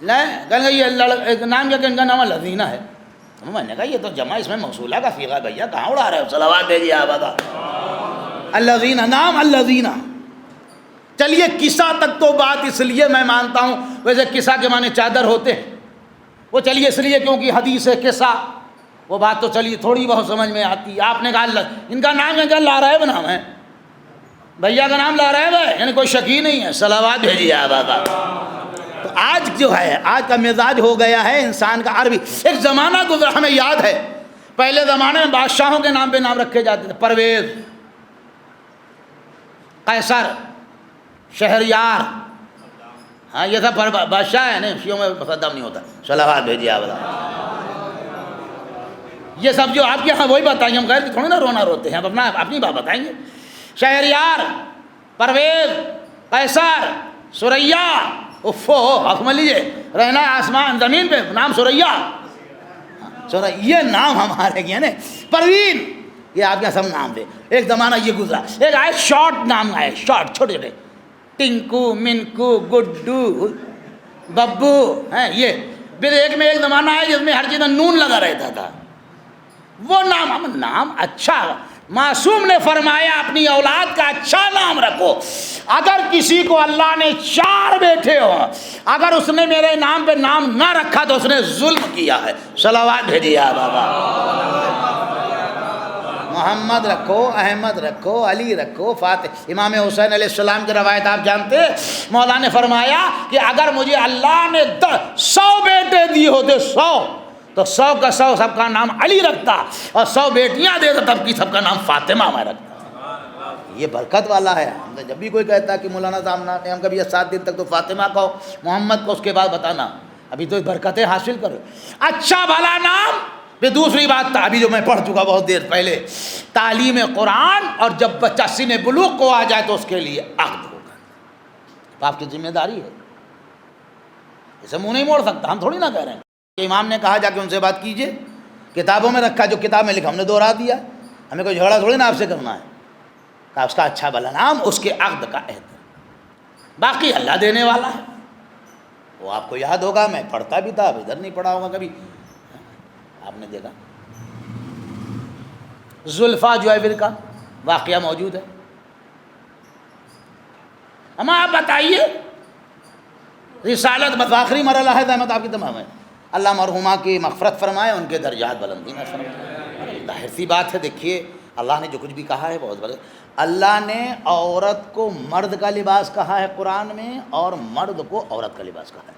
کہیں گے یہ نام کیا کہ ان کا نام الذین ہے، میں نے کہا یہ تو جمع اس میں موصولہ کا صیغہ، بھیا کہاں اڑا رہے ہو، صلوات بھیجیے آبادا۔ الذین نام الذین، چلیے قصہ تک تو بات اس لیے میں مانتا ہوں، ویسے قصہ کے معنی چادر ہوتے ہیں، وہ چلیے اس لیے کیونکہ حدیث ہے قصہ، وہ بات تو چلیے تھوڑی بہت سمجھ میں آتی ہے۔ آپ نے کہا ان کا نام ہے کیا؟ لاریب نام ہے، بھیا کا نام لاریب ہے، یعنی کوئی شک ہی نہیں ہے، صلوات بھیجیے آبادا۔ تو آج جو ہے، آج کا مزاج ہو گیا ہے انسان کا عربی۔ ایک زمانہ گزرا، ہمیں یاد ہے پہلے زمانے میں بادشاہوں کے نام پہ نام رکھے جاتے تھے، پرویز، قیصر، شہریار، ہاں یہ سب بادشاہ ہے، نہیں شیعوں میں مقدم نہیں ہوتا، صلوات بھیجیے آبادا۔ یہ سب جو آپ کے یہاں وہی بتائیں گے، ہم غیر تھوڑی نا رونا روتے ہیں، ہم اپنی بات بتائیں گے۔ شہریار، پرویز، قیصر، سریا، افو، آپ سمجھ لیجیے، رہنا آسمان زمین پہ، نام سریا، یہ نام ہمارے کیا نا، پروین، یہ آپ کے سب نام دے۔ ایک زمانہ یہ گزرا، ایک آئے شارٹ نام آئے، شارٹ چھوٹے چھوٹے، ٹنکو، منکو، گڈو، ببو، ہیں یہ۔ پھر ایک زمانہ آیا جس میں ہر چیز میں نون لگا رہتا تھا، وہ نام اچھا، معصوم نے فرمایا اپنی اولاد کا اچھا نام رکھو۔ اگر کسی کو اللہ نے 4 بیٹے ہو، اگر اس نے میرے نام پہ نام نہ رکھا تو اس نے ظلم کیا ہے، صلوات بھیجیے بابا۔ محمد رکھو، احمد رکھو، علی رکھو، فاطمہ۔ امام حسین علیہ السلام کی روایت آپ جانتے، مولا نے فرمایا کہ اگر مجھے اللہ نے 100 بیٹے دیے ہوتے، 100 تو 100 کا 100 سب کا نام علی رکھتا، اور 100 بیٹیاں دے تو تب کی سب کا نام فاطمہ میں رکھتا۔ یہ برکت والا ہے۔ جب بھی کوئی کہتا ہے کہ مولانا صاحب ہم کبھی 7 دن تک تو فاطمہ کہو، محمد کو اس کے بعد بتانا، ابھی تو برکتیں حاصل کرو، اچھا بھلا نام۔ پھر دوسری بات تھا ابھی جو میں پڑھ چکا بہت دیر پہلے، تعلیم قرآن، اور جب بچہ سن بلوغ کو آ جائے تو اس کے لیے عقد ہوگا، آپ کی ذمہ داری ہے، اسے منہ نہیں موڑ سکتا، ہم تھوڑی نہ کہہ رہے ہیں کہ امام نے کہا جا کے ان سے بات کیجئے، کتابوں میں رکھا، جو کتاب میں لکھا ہم نے دوہرا دیا، ہمیں کوئی جھگڑا تھوڑی نا آپ سے کرنا ہے، کہا اس کا اچھا بھلا نام، اس کے عقد کا عہد، باقی اللہ دینے والا ہے۔ وہ آپ کو یاد ہوگا، میں پڑھتا بھی تھا، اب ادھر نہیں پڑھا ہوگا کبھی، آپ نے دیکھا زلفا جو ہے کا واقعہ موجود ہے۔ ہم آپ بتائیے، رسالت بس آخری مرحلہ ہے، زحمت آپ کی تمام ہے، اللہ مرحومہ کی مغفرت فرمائے، ان کے درجات بلندی نہ فرمائے۔ ظاہر سی بات ہے، دیکھیے اللہ نے جو کچھ بھی کہا ہے بہت بڑا، اللہ نے عورت کو مرد کا لباس کہا ہے قرآن میں، اور مرد کو عورت کا لباس کہا ہے،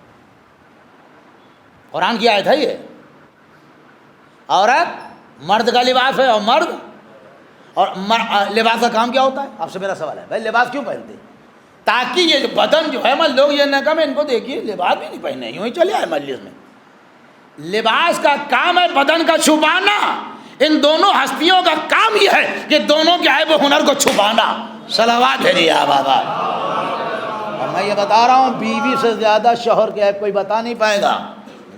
قرآن کی آیت ہے یہ، عورت مرد کا لباس ہے اور مرد، اور لباس کا کام کیا ہوتا ہے؟ آپ سے میرا سوال ہے بھائی لباس کیوں پہنتے ہیں؟ تاکہ یہ بدن جو ہے لوگ یہ نہ کہیں ان کو دیکھیے لباس بھی نہیں پہنے یوں ہی چلے آئے مجلس میں. لباس کا کام ہے بدن کا چھپانا. ان دونوں ہستیوں کا کام یہ ہے کہ دونوں کے عیب و ہنر کو چھپانا. صلوات بھیجیے بابا. اور میں یہ بتا رہا ہوں بیوی سے زیادہ شوہر کے عیب کوئی بتا نہیں پائے گا.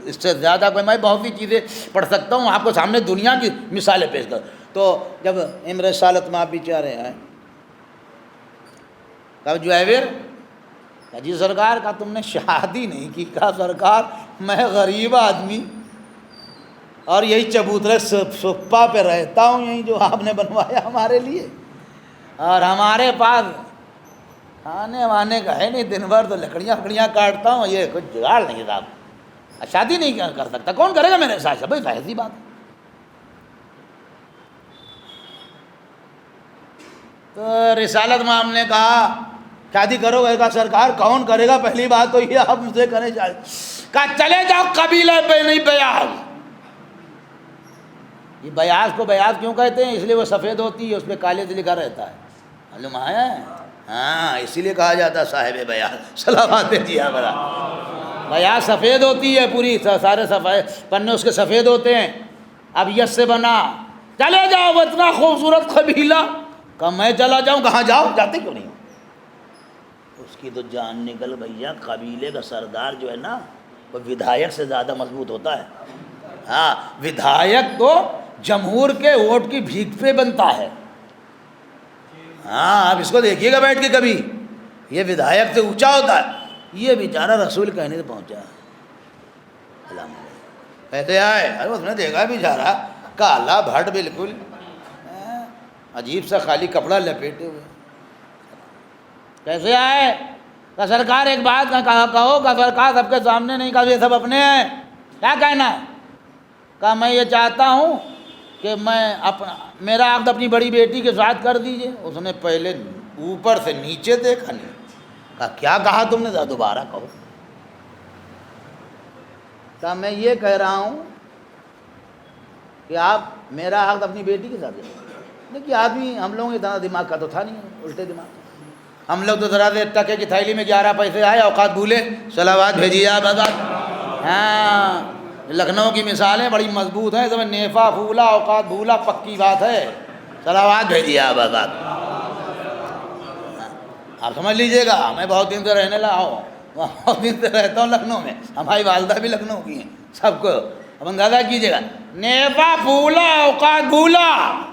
اس سے زیادہ کوئی میں بہت سی چیزیں پڑھ سکتا ہوں آپ کو سامنے دنیا کی مثالیں پیش کر. تو جب امر سالت میں آپ بیچارے ہیں کب جو ہے پھر جی سرکار کا تم نے شادی نہیں کی. کہا سرکار میں غریب آدمی اور یہی چبوترے سپا پہ رہتا ہوں یہی جو آپ نے بنوایا ہمارے لیے اور ہمارے پاس کھانے وانے کا ہے نہیں. دن بھر تو لکڑیاں کاٹتا ہوں. یہ کچھ جگاڑ نہیں صاحب. شادی نہیں کر سکتا. کون کرے گا میرے ساتھ؟ بھائی ظاہر سی بات ہے. تو رسالت میں ہم نے کہا شادی کرو گے؟ کہا سرکار کون کرے گا؟ پہلی بات تو یہ آپ مجھے کریں شادی. کہا چلے جاؤ قبیلہ بنی بیاض. یہ بیاض کو بیاض کیوں کہتے ہیں؟ اس لیے وہ سفید ہوتی ہے اس پہ کالے سے لکھا رہتا ہے. معلوم ہے؟ ہاں اسی لیے کہا جاتا ہے صاحب بیاض. صلوات بھیجیے بڑا. بیاض سفید ہوتی ہے پوری سارے سفید پنے اس کے سفید ہوتے ہیں. اب یس سے بنا. چلے جاؤ اتنا خوبصورت قبیلہ. کہا میں چلا جاؤں. کہاں جاؤ؟ جاتے کیوں نہیں؟ اس کی تو جان نکل بھیا. قبیلے کا سردار جو ہے نا وہ ودھایک سے زیادہ مضبوط ہوتا ہے. ہاں ودھایک تو جمہور کے ووٹ کی بھیک پہ بنتا ہے. ہاں آپ اس کو دیکھیے گا بیٹھ کے کبھی. یہ ودھایک سے اونچا ہوتا ہے. یہ بیچارہ رسول کہنے سے پہنچا. کہتے آئے ارے اس نے دیکھا بیچارہ کالا بھٹ بالکل عجیب سا خالی کپڑا لپیٹے ہوئے. کیسے آئے؟ کہ سرکار ایک بات کہو. کہ سرکار سب کے سامنے نہیں. کہا یہ سب اپنے ہیں. کیا کہنا ہے؟ کہا میں یہ چاہتا ہوں کہ میں میرا عقد اپنی بڑی بیٹی کے ساتھ کر دیجئے. اس نے پہلے اوپر سے نیچے دیکھا نہیں. کہا کیا کہا تم نے؟ دوبارہ کہو. کہا میں یہ کہہ رہا ہوں کہ آپ میرا عقد اپنی بیٹی کے ساتھ دیں. کہ آدمی ہم لوگوں اتنا دماغ کا تو تھا نہیں. الٹے دماغ. ہم لوگ تو ذرا دیر ٹکے کی تھیلی میں 11 پیسے آئے اوقات بھولے. صلوات بھیجیے آپ آزاد. ہاں لکھنؤ کی مثالیں بڑی مضبوط ہیں. سب نیفا پھولا اوقات بھولا پکی بات ہے. صلوات بھیجیے آپ آزاد. آپ سمجھ لیجئے گا میں بہت دن سے رہنے لگا ہوں. بہت دن سے رہتا ہوں لکھنؤ میں. ہماری والدہ بھی لکھنؤ کی ہیں. سب کو اب اندازہ کیجیے گا. نیفا پھولا اوقات بھولا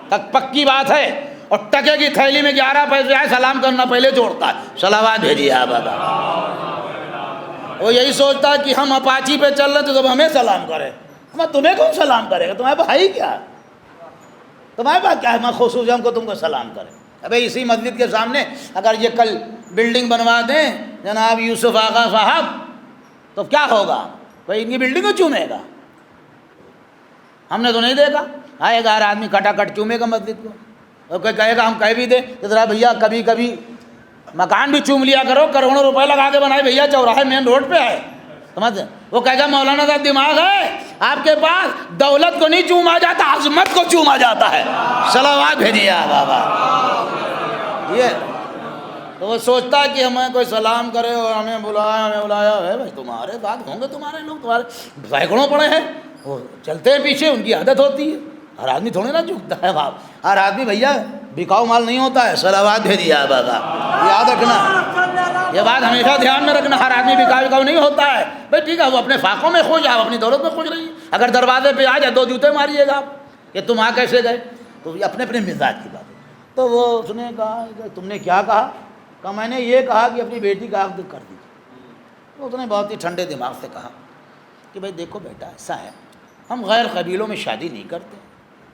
تک پکی بات ہے. اور ٹکے کی تھیلی میں 11 پیسے آئے سلام کرنا پہلے چھوڑتا ہے. صلوات بھیجیے آپ وہ یہی سوچتا ہے کہ ہم اپاچی پہ چل رہے تو جب ہمیں سلام کرے. تمہیں کون سلام کرے گا؟ تمہارے بھائی کیا؟ تمہارے پاس کیا ہے میں خصوصی ہم کو تم کو سلام کرے؟ ابھی اسی مسجد کے سامنے اگر یہ کل بلڈنگ بنوا دیں جناب یوسف آغا صاحب تو کیا ہوگا؟ کوئی ان کی بلڈنگ کو چومے گا؟ ہم نے تو نہیں دیکھا. آئے گا ہر آدمی کٹا کٹ چومے گا مسجد کو. اور کوئی کہے گا ہم کہہ بھی دیں کہ ذرا بھیا کبھی کبھی مکان بھی چوم لیا کرو. کروڑوں روپے لگا کے بنائے بھیا چوراہے مین روڈ پہ ہے. سمجھتے؟ وہ کہے گا مولانا صاحب دماغ ہے آپ کے پاس. دولت کو نہیں چوما جاتا عظمت کو چوما جاتا ہے. صلوات بھیجیے بابا. یہ تو وہ سوچتا ہے کہ ہمیں کوئی سلام کرے اور ہمیں بلایا ہے. بھائی تمہارے بات ہوں گے تمہارے لوگ تمہارے سینکڑوں پڑے ہیں وہ چلتے ہیں پیچھے. ان کی عادت ہوتی ہے. ہر آدمی تھوڑے نا جھکتا ہے باپ. ہر آدمی بھیا بکاؤ مال نہیں ہوتا ہے. صلوات بھیجیے بابا. یاد رکھنا یہ بات ہمیشہ دھیان میں رکھنا. ہر آدمی بکاؤ نہیں ہوتا ہے. بھائی ٹھیک ہے وہ اپنے فاقوں میں خوش ہے آپ اپنی دولت میں خوش رہیے. اگر دروازے پہ آ جائے 2 جوتے ماریے گا آپ کہ تم آ کیسے گئے. تو یہ اپنے اپنے مزاج کی بات ہے. تو وہ اس نے کہا کہ تم نے کیا کہا؟ کہ میں نے یہ کہا کہ اپنی بیٹی کا عقد کر دیجیے. اس نے بہت ہی ٹھنڈے دماغ سے کہا کہ بھائی دیکھو بیٹا ایسا ہے ہم غیر قبیلوں میں شادی نہیں کرتے.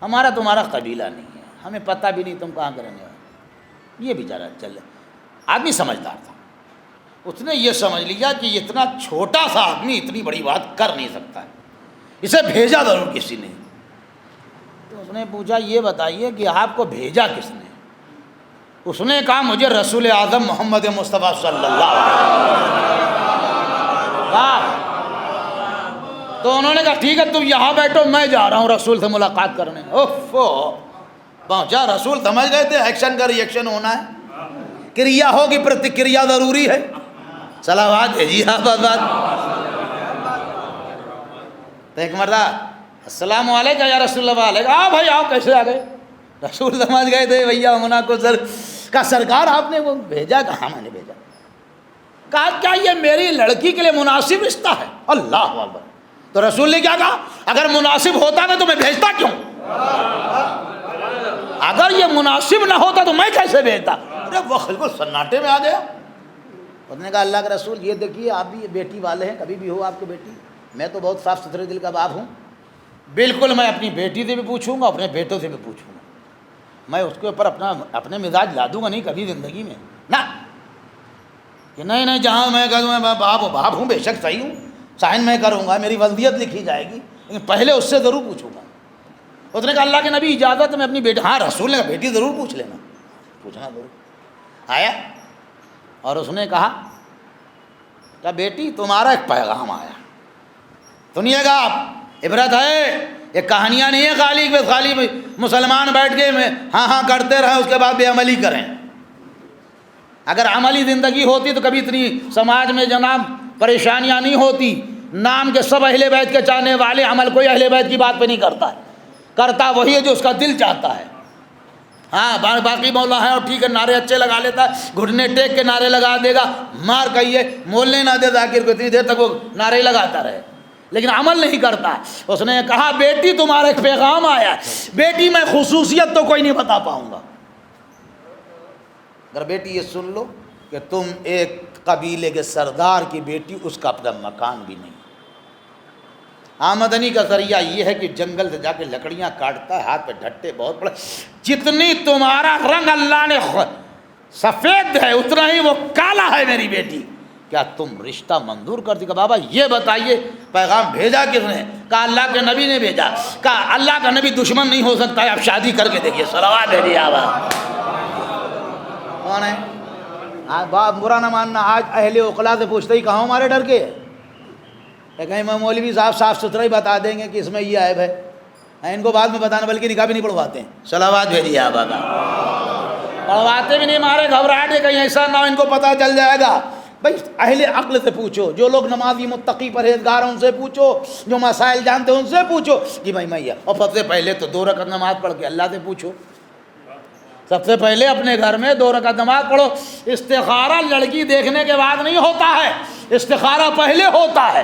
ہمارا تمہارا قبیلہ نہیں ہے. ہمیں پتہ بھی نہیں تم کہاں کرنے والے. یہ بیچارہ چل آدمی سمجھدار تھا. اس نے یہ سمجھ لیا کہ اتنا چھوٹا سا آدمی اتنی بڑی بات کر نہیں سکتا ہے. اسے بھیجا ضرور کسی نے. تو اس نے پوچھا یہ بتائیے کہ آپ کو بھیجا کس نے؟ اس نے کہا مجھے رسول اعظم محمد مصطفیٰ صلی اللہ علیہ وسلم. تو انہوں نے کہا ٹھیک ہے تم یہاں بیٹھو میں جا رہا ہوں رسول سے ملاقات کرنے. اوف پہنچا رسول سمجھ گئے تھے ایکشن کا ریئیکشن ہونا ہے, کریا ہوگی پرتکریا ضروری ہے. صلوات بھیجیے آپ آباد. تو ایک مرتبہ السلام علیکم یا رسول اللہ علیکم, آؤ بھائی آؤ, کیسے آ گئے؟ رسول سمجھ گئے تھے بھیا ہونا کو سر کا سرکار آپ نے وہ بھیجا, کہاں میں نے بھیجا. کہا کیا یہ میری لڑکی کے لیے مناسب رشتہ ہے؟ اللہ اکبر. تو رسول نے کیا کہا, اگر مناسب ہوتا نا تو میں بھیجتا کیوں؟ اگر یہ مناسب نہ ہوتا تو میں کیسے بھیجتا؟ ارے وہ بالکل سناٹے میں آ گیا. اس نے کہا اللہ کے رسول یہ دیکھیے آپ بھی بیٹی والے ہیں, کبھی بھی ہو آپ کی بیٹی, میں تو بہت صاف ستھرے دل کا باپ ہوں, بالکل میں اپنی بیٹی سے بھی پوچھوں گا, اپنے بیٹوں سے بھی پوچھوں گا, میں اس کے اوپر اپنے مزاج لا دوں گا نہیں کبھی زندگی میں نہ, کہ نہیں جہاں میں کہوں میں باپ ہوں, بے شک صحیح ہوں, سائن میں کروں گا, میری ولدیت لکھی جائے گی, لیکن پہلے اس سے ضرور پوچھوں گا. اس نے کہا اللہ کے نبی اجازت میں اپنی بیٹی, ہاں رسول نے کہا بیٹی ضرور پوچھ لینا, پوچھنا ضرور. آیا اور اس نے کہا کہ بیٹی تمہارا ایک پیغام آیا, سنیے گا آپ, عبرت ہے, یہ کہانیاں نہیں ہیں خالی مسلمان بیٹھ کے ہاں کرتے رہیں اس کے بعد بے عملی کریں. اگر عملی زندگی ہوتی تو کبھی اتنی سماج میں جناب پریشانیاں نہیں ہوتی. نام کے سب اہل بیت کے چاہنے والے, عمل کوئی اہل بیت کی بات پہ نہیں کرتا ہے, کرتا وہی ہے جو اس کا دل چاہتا ہے. ہاں باقی مولا ہے اور ٹھیک ہے, نعرے اچھے لگا لیتا ہے, گھٹنے ٹیک کے نعرے لگا دے گا, مار کہیے مولنے نہ دے ذاکر کو, اتنی دیر تک وہ نعرے لگاتا رہے, لیکن عمل نہیں کرتا. اس نے کہا بیٹی تمہارا ایک پیغام آیا ہے. بیٹی میں خصوصیت تو کوئی نہیں بتا پاؤں گا, اگر بیٹی یہ سن لو کہ تم ایک قبیلے کے سردار کی بیٹی, اس کا اپنا مکان بھی نہیں. آمدنی کا ذریعہ یہ ہے کہ جنگل سے جا کے لکڑیاں کاٹتا ہے, ہاتھ پہ ڈھٹے بہت بڑے, جتنی تمہارا رنگ اللہ نے سفید ہے اتنا ہی وہ کالا ہے میری بیٹی. کیا تم رشتہ منظور کر دی؟ کہ بابا یہ بتائیے پیغام بھیجا کس نے؟ کہا اللہ کے نبی نے بھیجا. کہا اللہ کا نبی دشمن نہیں ہو سکتا ہے, آپ شادی کر کے دیکھیے. صلوات بھیجیے آباد. کون ہے؟ بات برا نہ ماننا, آج اہل اقلا سے پوچھتے ہی کہاں ہمارے ڈر کے, کہیں میں مولوی صاف ستھرا ہی بتا دیں گے کہ اس میں یہ عیب ہے, ان کو بعد میں بتانا, بلکہ نکاح بھی نہیں پڑھواتے ہیں. صلوات بھیجیے آباد. پڑھواتے بھی نہیں, مارے گھبراہٹ ہے کہیں ایسا نہ ہو ان کو پتہ چل جائے گا. بھائی اہل عقل سے پوچھو, جو لوگ نمازی متقی پرہیزگار ہیں ان سے پوچھو, جو مسائل جانتے ہیں ان سے پوچھو کہ بھائی میں یہ, اور سب سے پہلے تو 2 رکعت نماز پڑھ کے اللہ سے پوچھو. سب سے پہلے اپنے گھر میں 2 رکعت نماز پڑھو. استخارہ لڑکی دیکھنے کے بعد نہیں ہوتا ہے, استخارہ پہلے ہوتا ہے.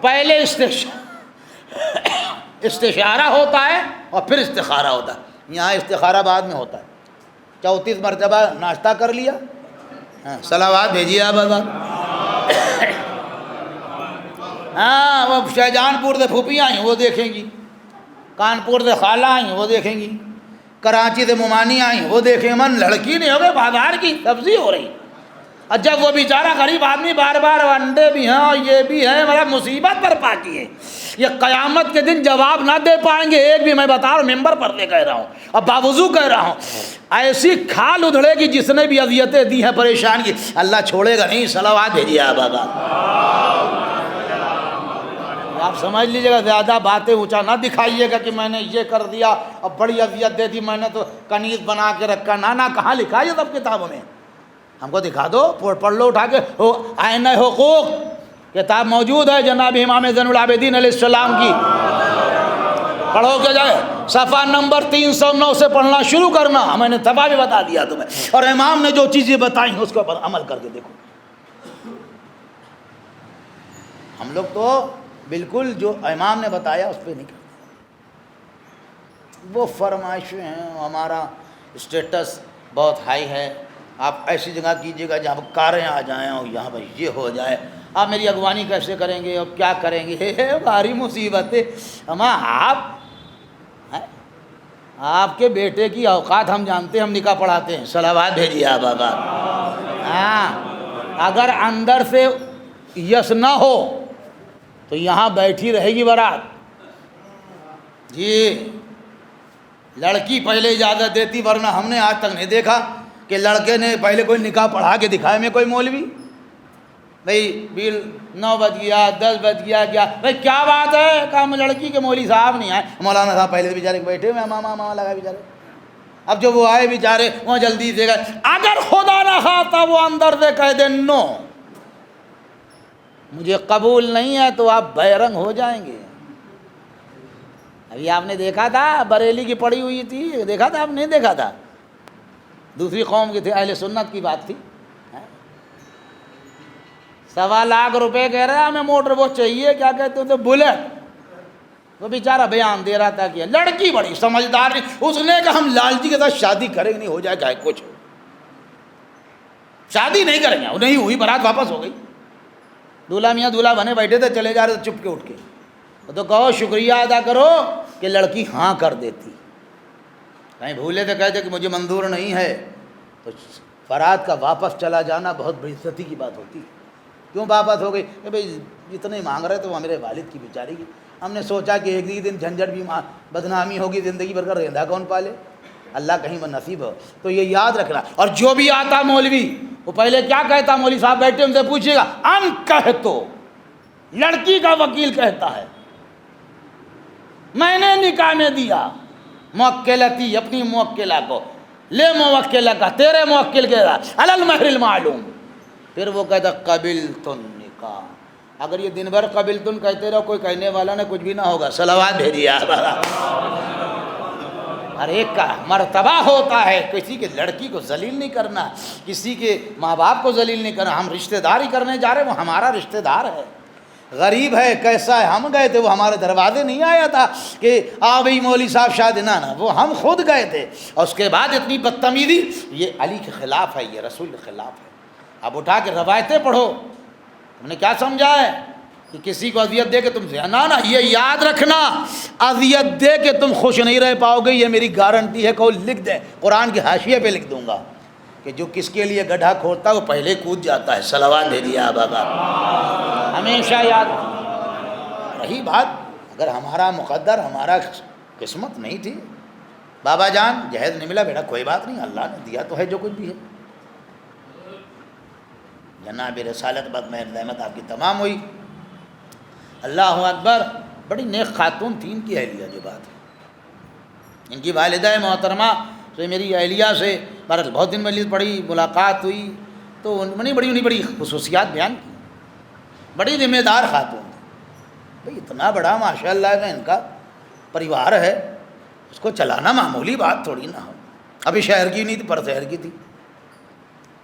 پہلے استشارہ ہوتا ہے اور پھر استخارہ ہوتا ہے. یہاں استخارہ بعد میں ہوتا ہے. 34 مرتبہ ناشتہ کر لیا, صلوات بھیجیے آپ آباد. ہاں وہ شہجہان پور سے پھوپھی آئیں وہ دیکھیں گی, کانپور سے خالہ آئیں وہ دیکھیں گی, کراچی سے ممانی آئیں وہ دیکھیں. من لڑکی نہیں ہو گئے, بازار کی سبزی ہو رہی. اور جب وہ بیچارہ غریب آدمی بار بار انڈے بھی ہیں اور یہ بھی ہے, مطلب مصیبت برپا کی ہے. یہ قیامت کے دن جواب نہ دے پائیں گے ایک بھی. میں بتا رہا ہوں, ممبر پر لے کہہ رہا ہوں اور باوضو کہہ رہا ہوں, ایسی کھال ادھڑے گی جس نے بھی اذیتیں دی ہیں, پریشان کی, اللہ چھوڑے گا نہیں. صلوات بھیجیے آپ آباد. آپ سمجھ لیجیے گا, زیادہ باتیں اونچا نہ دکھائیے گا کہ میں نے یہ کر دیا اور بڑی اذیت دے دی, میں نے تو کنیز بنا کے رکھا. نہ کہاں لکھا ہے سب کتابوں میں؟ ہم کو دکھا دو, پڑھ لو اٹھا کے. آئینہ حقوق کتاب موجود ہے جناب امام زین العابدین علیہ السلام کی, پڑھو کے جائے. صفحہ نمبر 309 سے پڑھنا شروع کرنا. میں نے تباہ بھی بتا دیا تمہیں, اور امام نے جو چیزیں بتائی ہیں اس کے اوپر عمل کر کے دیکھو. ہم لوگ تو بالکل جو امام نے بتایا اس پہ نہیں کرتے. وہ فرمائشیں ہیں, ہمارا اسٹیٹس بہت ہائی ہے, آپ ایسی جگہ کیجیے گا جہاں کاریں آ جائیں اور یہاں پر یہ ہو جائے, آپ میری اگوانی کیسے کریں گے اور کیا کریں گے؟ بھاری مصیبت ہے. آپ کے بیٹے کی اوقات ہم جانتے ہیں, ہم نکاح پڑھاتے ہیں. صلوات بھیجیے آپ آباد. ہاں اگر اندر سے یس نہ ہو تو یہاں بیٹھی رہے گی بارات. جی لڑکی پہلے اجازت دیتی, ورنہ ہم نے آج تک نہیں دیکھا کہ لڑکے نے پہلے کوئی نکاح پڑھا کے دکھائے میں کوئی مولوی. بھائی بیل 9 بج گیا, 10 بج گیا, کیا بھائی کیا بات ہے؟ کہا لڑکی کے مولوی صاحب نہیں آئے. مولانا صاحب پہلے بیچارے بیٹھے ہوئے, ماما لگا بیچارے. اب جو وہ آئے بیچارے وہاں جلدی سے گئے، اگر خدا نہ خواستہ وہ اندر سے کہہ دیں نو مجھے قبول نہیں ہے تو آپ بے رنگ ہو جائیں گے۔ ابھی آپ نے دیکھا تھا بریلی کی پڑی ہوئی تھی، دیکھا تھا آپ نہیں دیکھا تھا؟ دوسری قوم کی تھی، اہل سنت کی بات تھی، 1.25 لاکھ روپے کہہ رہا ہے ہمیں موٹر وہ چاہیے، کیا کہتے تھے بلیٹ۔ وہ بیچارہ بیان دے رہا تھا کہ لڑکی بڑی سمجھدار نہیں، اس نے کہا ہم لالچی کے ساتھ شادی کریں گے، نہیں ہو جائے چاہے کچھ، شادی نہیں کریں گے۔ نہیں ہوئی، برات واپس ہو گئی، دولہا میاں دولہا بنے بیٹھے تھے، چلے جا رہے تھے چپ کے اٹھ کے۔ تو کہو شکریہ ادا کرو کہ لڑکی ہاں کر دیتی، کہیں بھولے تو کہتے کہ مجھے منظور نہیں ہے، تو برات کا واپس چلا جانا بہت بڑی عزتی کی بات ہوتی۔ کیوں واپس ہو گئی کہ بھئی جتنے مانگ رہے تو وہ میرے والد کی بیچاری کی، ہم نے سوچا کہ ایک ہی دن جھنجھٹ بھی بدنامی ہوگی، زندگی بھر کر رہندہ کون پالے، اللہ کہیں وہ نصیب ہو۔ تو یہ یاد رکھنا۔ اور جو بھی آتا مولوی وہ پہلے کیا کہتا، مولوی صاحب بیٹھے ان سے پوچھئے گا ان کہہ تو، لڑکی کا وکیل کہتا ہے میں نے نکاح میں دیا، موکلتی اپنی موکلہ کو، لے موکلہ کا تیرے موکل کے علی المہر المعلوم، پھر وہ کہتا قبلتن نکاح۔ اگر یہ دن بھر قبلتن کہتے رہو کوئی کہنے والا نہ کچھ بھی نہ ہوگا، صلوات بھیجیے آپ۔ ہر ایک کا مرتبہ ہوتا ہے، کسی کے لڑکی کو ذلیل نہیں کرنا، کسی کے ماں باپ کو ذلیل نہیں کرنا۔ ہم رشتہ داری کرنے جا رہے ہیں، وہ ہمارا رشتہ دار ہے، غریب ہے، کیسا ہے، ہم گئے تھے، وہ ہمارے دروازے نہیں آیا تھا کہ آ بھئی مولوی صاحب شادی، نہ وہ ہم خود گئے تھے۔ اور اس کے بعد اتنی بدتمیزی، یہ علی کے خلاف ہے، یہ رسول کے خلاف ہے۔ اب اٹھا کے روایتیں پڑھو، ہم نے کیا سمجھا ہے کہ کسی کو اذیت دے کے تم نہ یہ یاد رکھنا، اذیت دے کے تم خوش نہیں رہ پاؤ گے، یہ میری گارنٹی ہے۔ کوئی لکھ دے، قرآن کی حاشیے پہ لکھ دوں گا کہ جو کس کے لیے گڈھا کھودتا ہے وہ پہلے کود جاتا ہے۔ صلوات بھیجیے آپ آقا، ہمیشہ یاد رہی بات۔ اگر ہمارا مقدر، ہمارا قسمت نہیں تھی، بابا جان جہیز نہیں ملا، بیٹا کوئی بات نہیں، اللہ نے دیا تو ہے جو کچھ بھی ہے۔ جناب رسالت بد میں رحمت آپ کی تمام ہوئی، اللہ اکبر۔ بڑی نیک خاتون تھی ان کی اہلیہ، جو بات ہے ان کی والدہ محترمہ سے میری اہلیہ سے بہت دن مجلس پڑھی، ملاقات ہوئی، تو انہیں بڑی خصوصیات بیان کی۔ بڑی ذمہ دار خاتون تھی بھئی، اتنا بڑا ماشاء اللہ کا ان کا پریوار ہے، اس کو چلانا معمولی بات تھوڑی نہ ہو۔ ابھی شہر کی نہیں تھی، پر شہر کی تھی،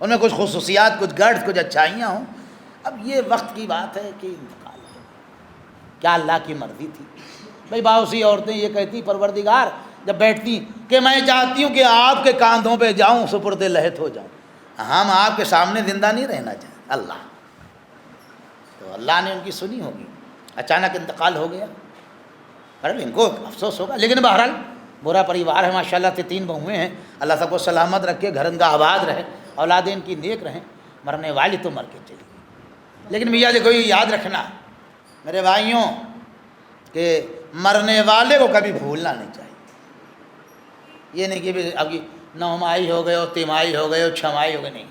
ان میں کچھ خصوصیات، کچھ گرڈ، کچھ اچھائیاں ہوں۔ اب یہ وقت کی بات ہے کہ انتقال ہے، کیا اللہ کی مرضی تھی۔ بھئی بہت سی عورتیں یہ کہتی پروردگار جب بیٹھتی کہ میں چاہتی ہوں کہ آپ کے کاندھوں پہ جاؤں، سپرد لہت ہو جاؤں، ہم آپ کے سامنے زندہ نہیں رہنا چاہتے۔ اللہ تو اللہ نے ان کی سنی ہوگی، اچانک انتقال ہو گیا، بہرحال ان کو افسوس ہوگا، لیکن بہرحال برا پریوار ہے ماشاءاللہ سے، 3 بہویں ہیں، اللہ سب کو سلامت رکھے، گھر ان کا آباد رہے، اولاد ان کی نیک رہیں۔ مرنے والی تو مر کے چلی گئی، لیکن میاں دیکھو یہ یاد رکھنا میرے بھائیوں کہ مرنے والے کو کبھی بھولنا نہیں چاہیے۔ یہ نہیں کہ اب نومائی ہو گئے ہو، تیمائی ہو گئے ہو، چھمائی ہو گئے، نہیں،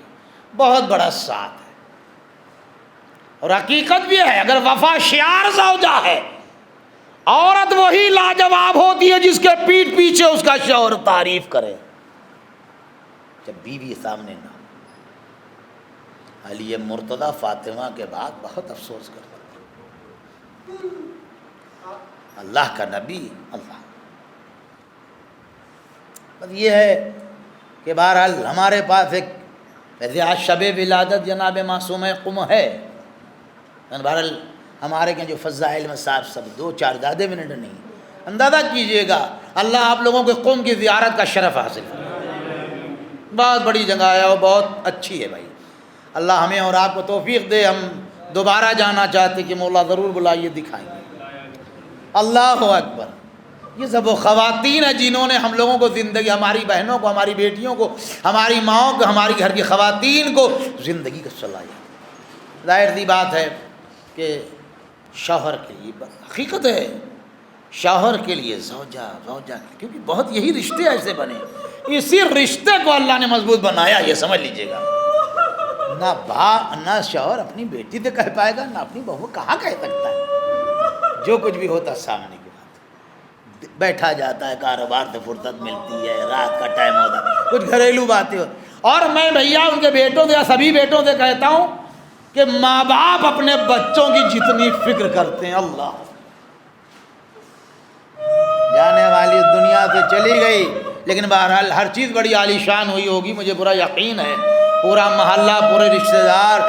بہت بڑا ساتھ ہے۔ اور حقیقت بھی ہے، اگر وفا شعار زوجہ ہے، عورت وہی لاجواب ہوتی ہے جس کے پیٹھ پیچھے اس کا شوہر تعریف کرے، جب بیوی سامنے نہ ہو۔ علی مرتضیٰ فاطمہ کے بعد بہت افسوس کرتا، اللہ کا نبی، اللہ۔ بس یہ ہے کہ بہرحال ہمارے پاس ایک آج شب ولادت جناب معصومہ قم ہے، بہرحال ہمارے کے جو فضائل مصاب سب 2-4 زیادہ منٹ نہیں، اندازہ کیجئے گا، اللہ آپ لوگوں کے قوم کی زیارت کا شرف حاصل کرے۔ بہت بڑی جگہ ہے اور بہت اچھی ہے بھائی، اللہ ہمیں اور آپ کو توفیق دے، ہم دوبارہ جانا چاہتے کہ مولا ضرور بلائیے، دکھائیں گے۔ اللہ اکبر۔ یہ سب وہ خواتین ہیں جنہوں نے ہم لوگوں کو زندگی، ہماری بہنوں کو، ہماری بیٹیوں کو، ہماری ماؤں کو، ہماری گھر کی خواتین کو زندگی کا صلاحیت۔ ظاہر سی بات ہے کہ شوہر کے لیے حقیقت ہے، شوہر کے لیے زوجہ، کیونکہ بہت یہی رشتے ایسے بنے، اسی رشتے کو اللہ نے مضبوط بنایا، یہ سمجھ لیجئے گا۔ نہ شوہر اپنی بیٹی سے کہہ پائے گا، نہ اپنی بہو کہاں کہہ سکتا ہے، جو کچھ بھی ہوتا سامنے کی بات۔ بیٹھا جاتا ہے، کاروبار سے فرصت ملتی ہے، رات کا ٹائم ہوتا ہے، کچھ گھریلو باتیں ہو. اور میں بھیا ان کے بیٹوں سے یا سبھی بیٹوں سے کہتا ہوں کہ ماں باپ اپنے بچوں کی جتنی فکر کرتے ہیں، اللہ جانے والی دنیا سے چلی گئی، لیکن بہرحال ہر چیز بڑی عالی شان ہوئی ہوگی، مجھے پورا یقین ہے. پورا محلہ، پورے رشتہ دار،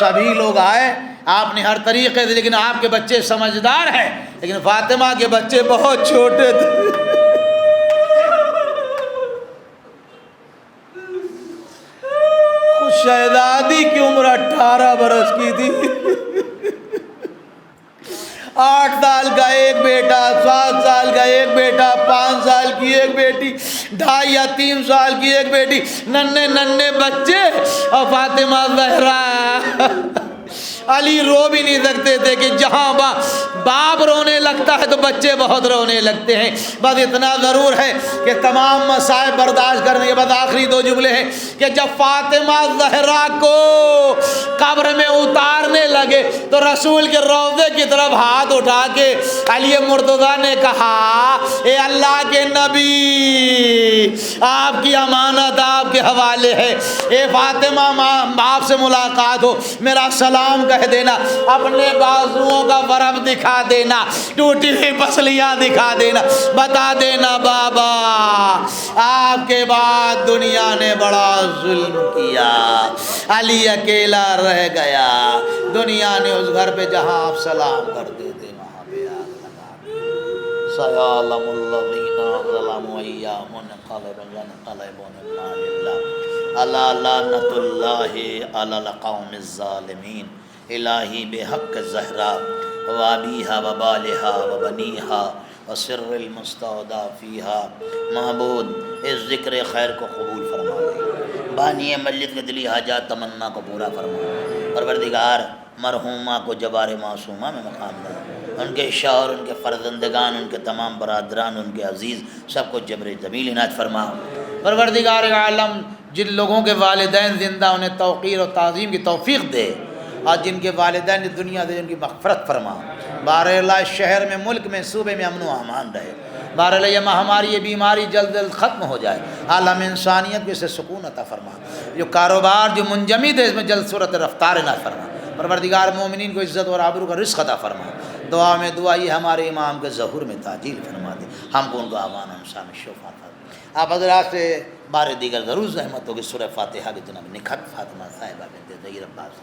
سبھی لوگ آئے آپ نے ہر طریقے سے، لیکن آپ کے بچے سمجھدار ہیں، لیکن فاطمہ کے بچے بہت چھوٹے تھے. خود شہزادی کی عمر 18 برس کی تھی. 8 سال کا ایک بیٹا، 7 سال کا ایک بیٹا، 5 سال کی ایک بیٹی، 2.5 یا 3 سال کی ایک بیٹی، ننھے بچے. اور فاطمہ زہرا علی رو بھی نہیں سکتے تھے کہ جہاں باپ رونے لگتا ہے تو بچے بہت رونے لگتے ہیں. بس اتنا ضرور ہے کہ تمام مصائب برداشت کرنے کے بعد آخری 2 جملے ہیں کہ جب فاطمہ زہرا کو قبر میں اتارنے لگے تو رسول کے روضے کی طرف ہاتھ اٹھا کے علی مرتضیٰ نے کہا، اے اللہ کے نبی، آپ کی امانت آپ کے حوالے ہے. اے فاطمہ، باپ سے ملاقات ہو، میرا سلام کہہ دینا، اپنے بازوؤں کا ورم دکھا دینا، ٹوٹی ہوئی پسلیاں دکھا دینا، بتا دینا بابا آپ کے بعد دنیا نے بڑا ظلم کیا، علی اکیلا رہ گیا. دنیا نے اس گھر پہ جہاں آپ سلام کرتے تھے وہاں پہ آگ لگا دی. سیعلم الذین ظلموا ایام ينقلبون الا لعنت اللہ علی القوم الظالمین. الہی بحق زہرا وابیہا وبالہا وبنیہا وسر المستودع فیہا، معبود اس ذکر خیر کو قبول فرما دے، بانی مجلس کے دلی حاجات تمنا کو پورا فرما. پروردگار مرحومہ کو جبار معصومہ میں مقام دے، ان کے شوہر، ان کے فرزندگان، ان کے تمام برادران، ان کے عزیز سب کو جبر جمیل عنایت فرما. پروردگار عالم جن لوگوں کے والدین زندہ انہیں توقیر و تعظیم کی توفیق دے، اور جن کے والدین نے دنیا دے ان کی مغفرت فرما. بہرحال شہر میں، ملک میں، صوبے میں امن و امان رہے. بہرحال یہ مہاماری، یہ بیماری جلد جلد ختم ہو جائے. عالم انسانیت کو اسے سکون عطا فرما. جو کاروبار جو منجمد ہے اس میں جلد صورت رفتار عنایت فرما. پروردگار مومنین کو عزت اور آبرو کا رزق عطا فرما. دعا میں دعا یہ ہمارے امام کے ظہور میں تعجیل فرما دے. ہم کو ان کو آوان ہمشہ میں شفا فرما. آپ حضرات سے بار دیگر ضرور زحمت ہوگی سورہ فاتحہ کی جناب نکھت فاطمہ صاحبہ بنت زہیر عباس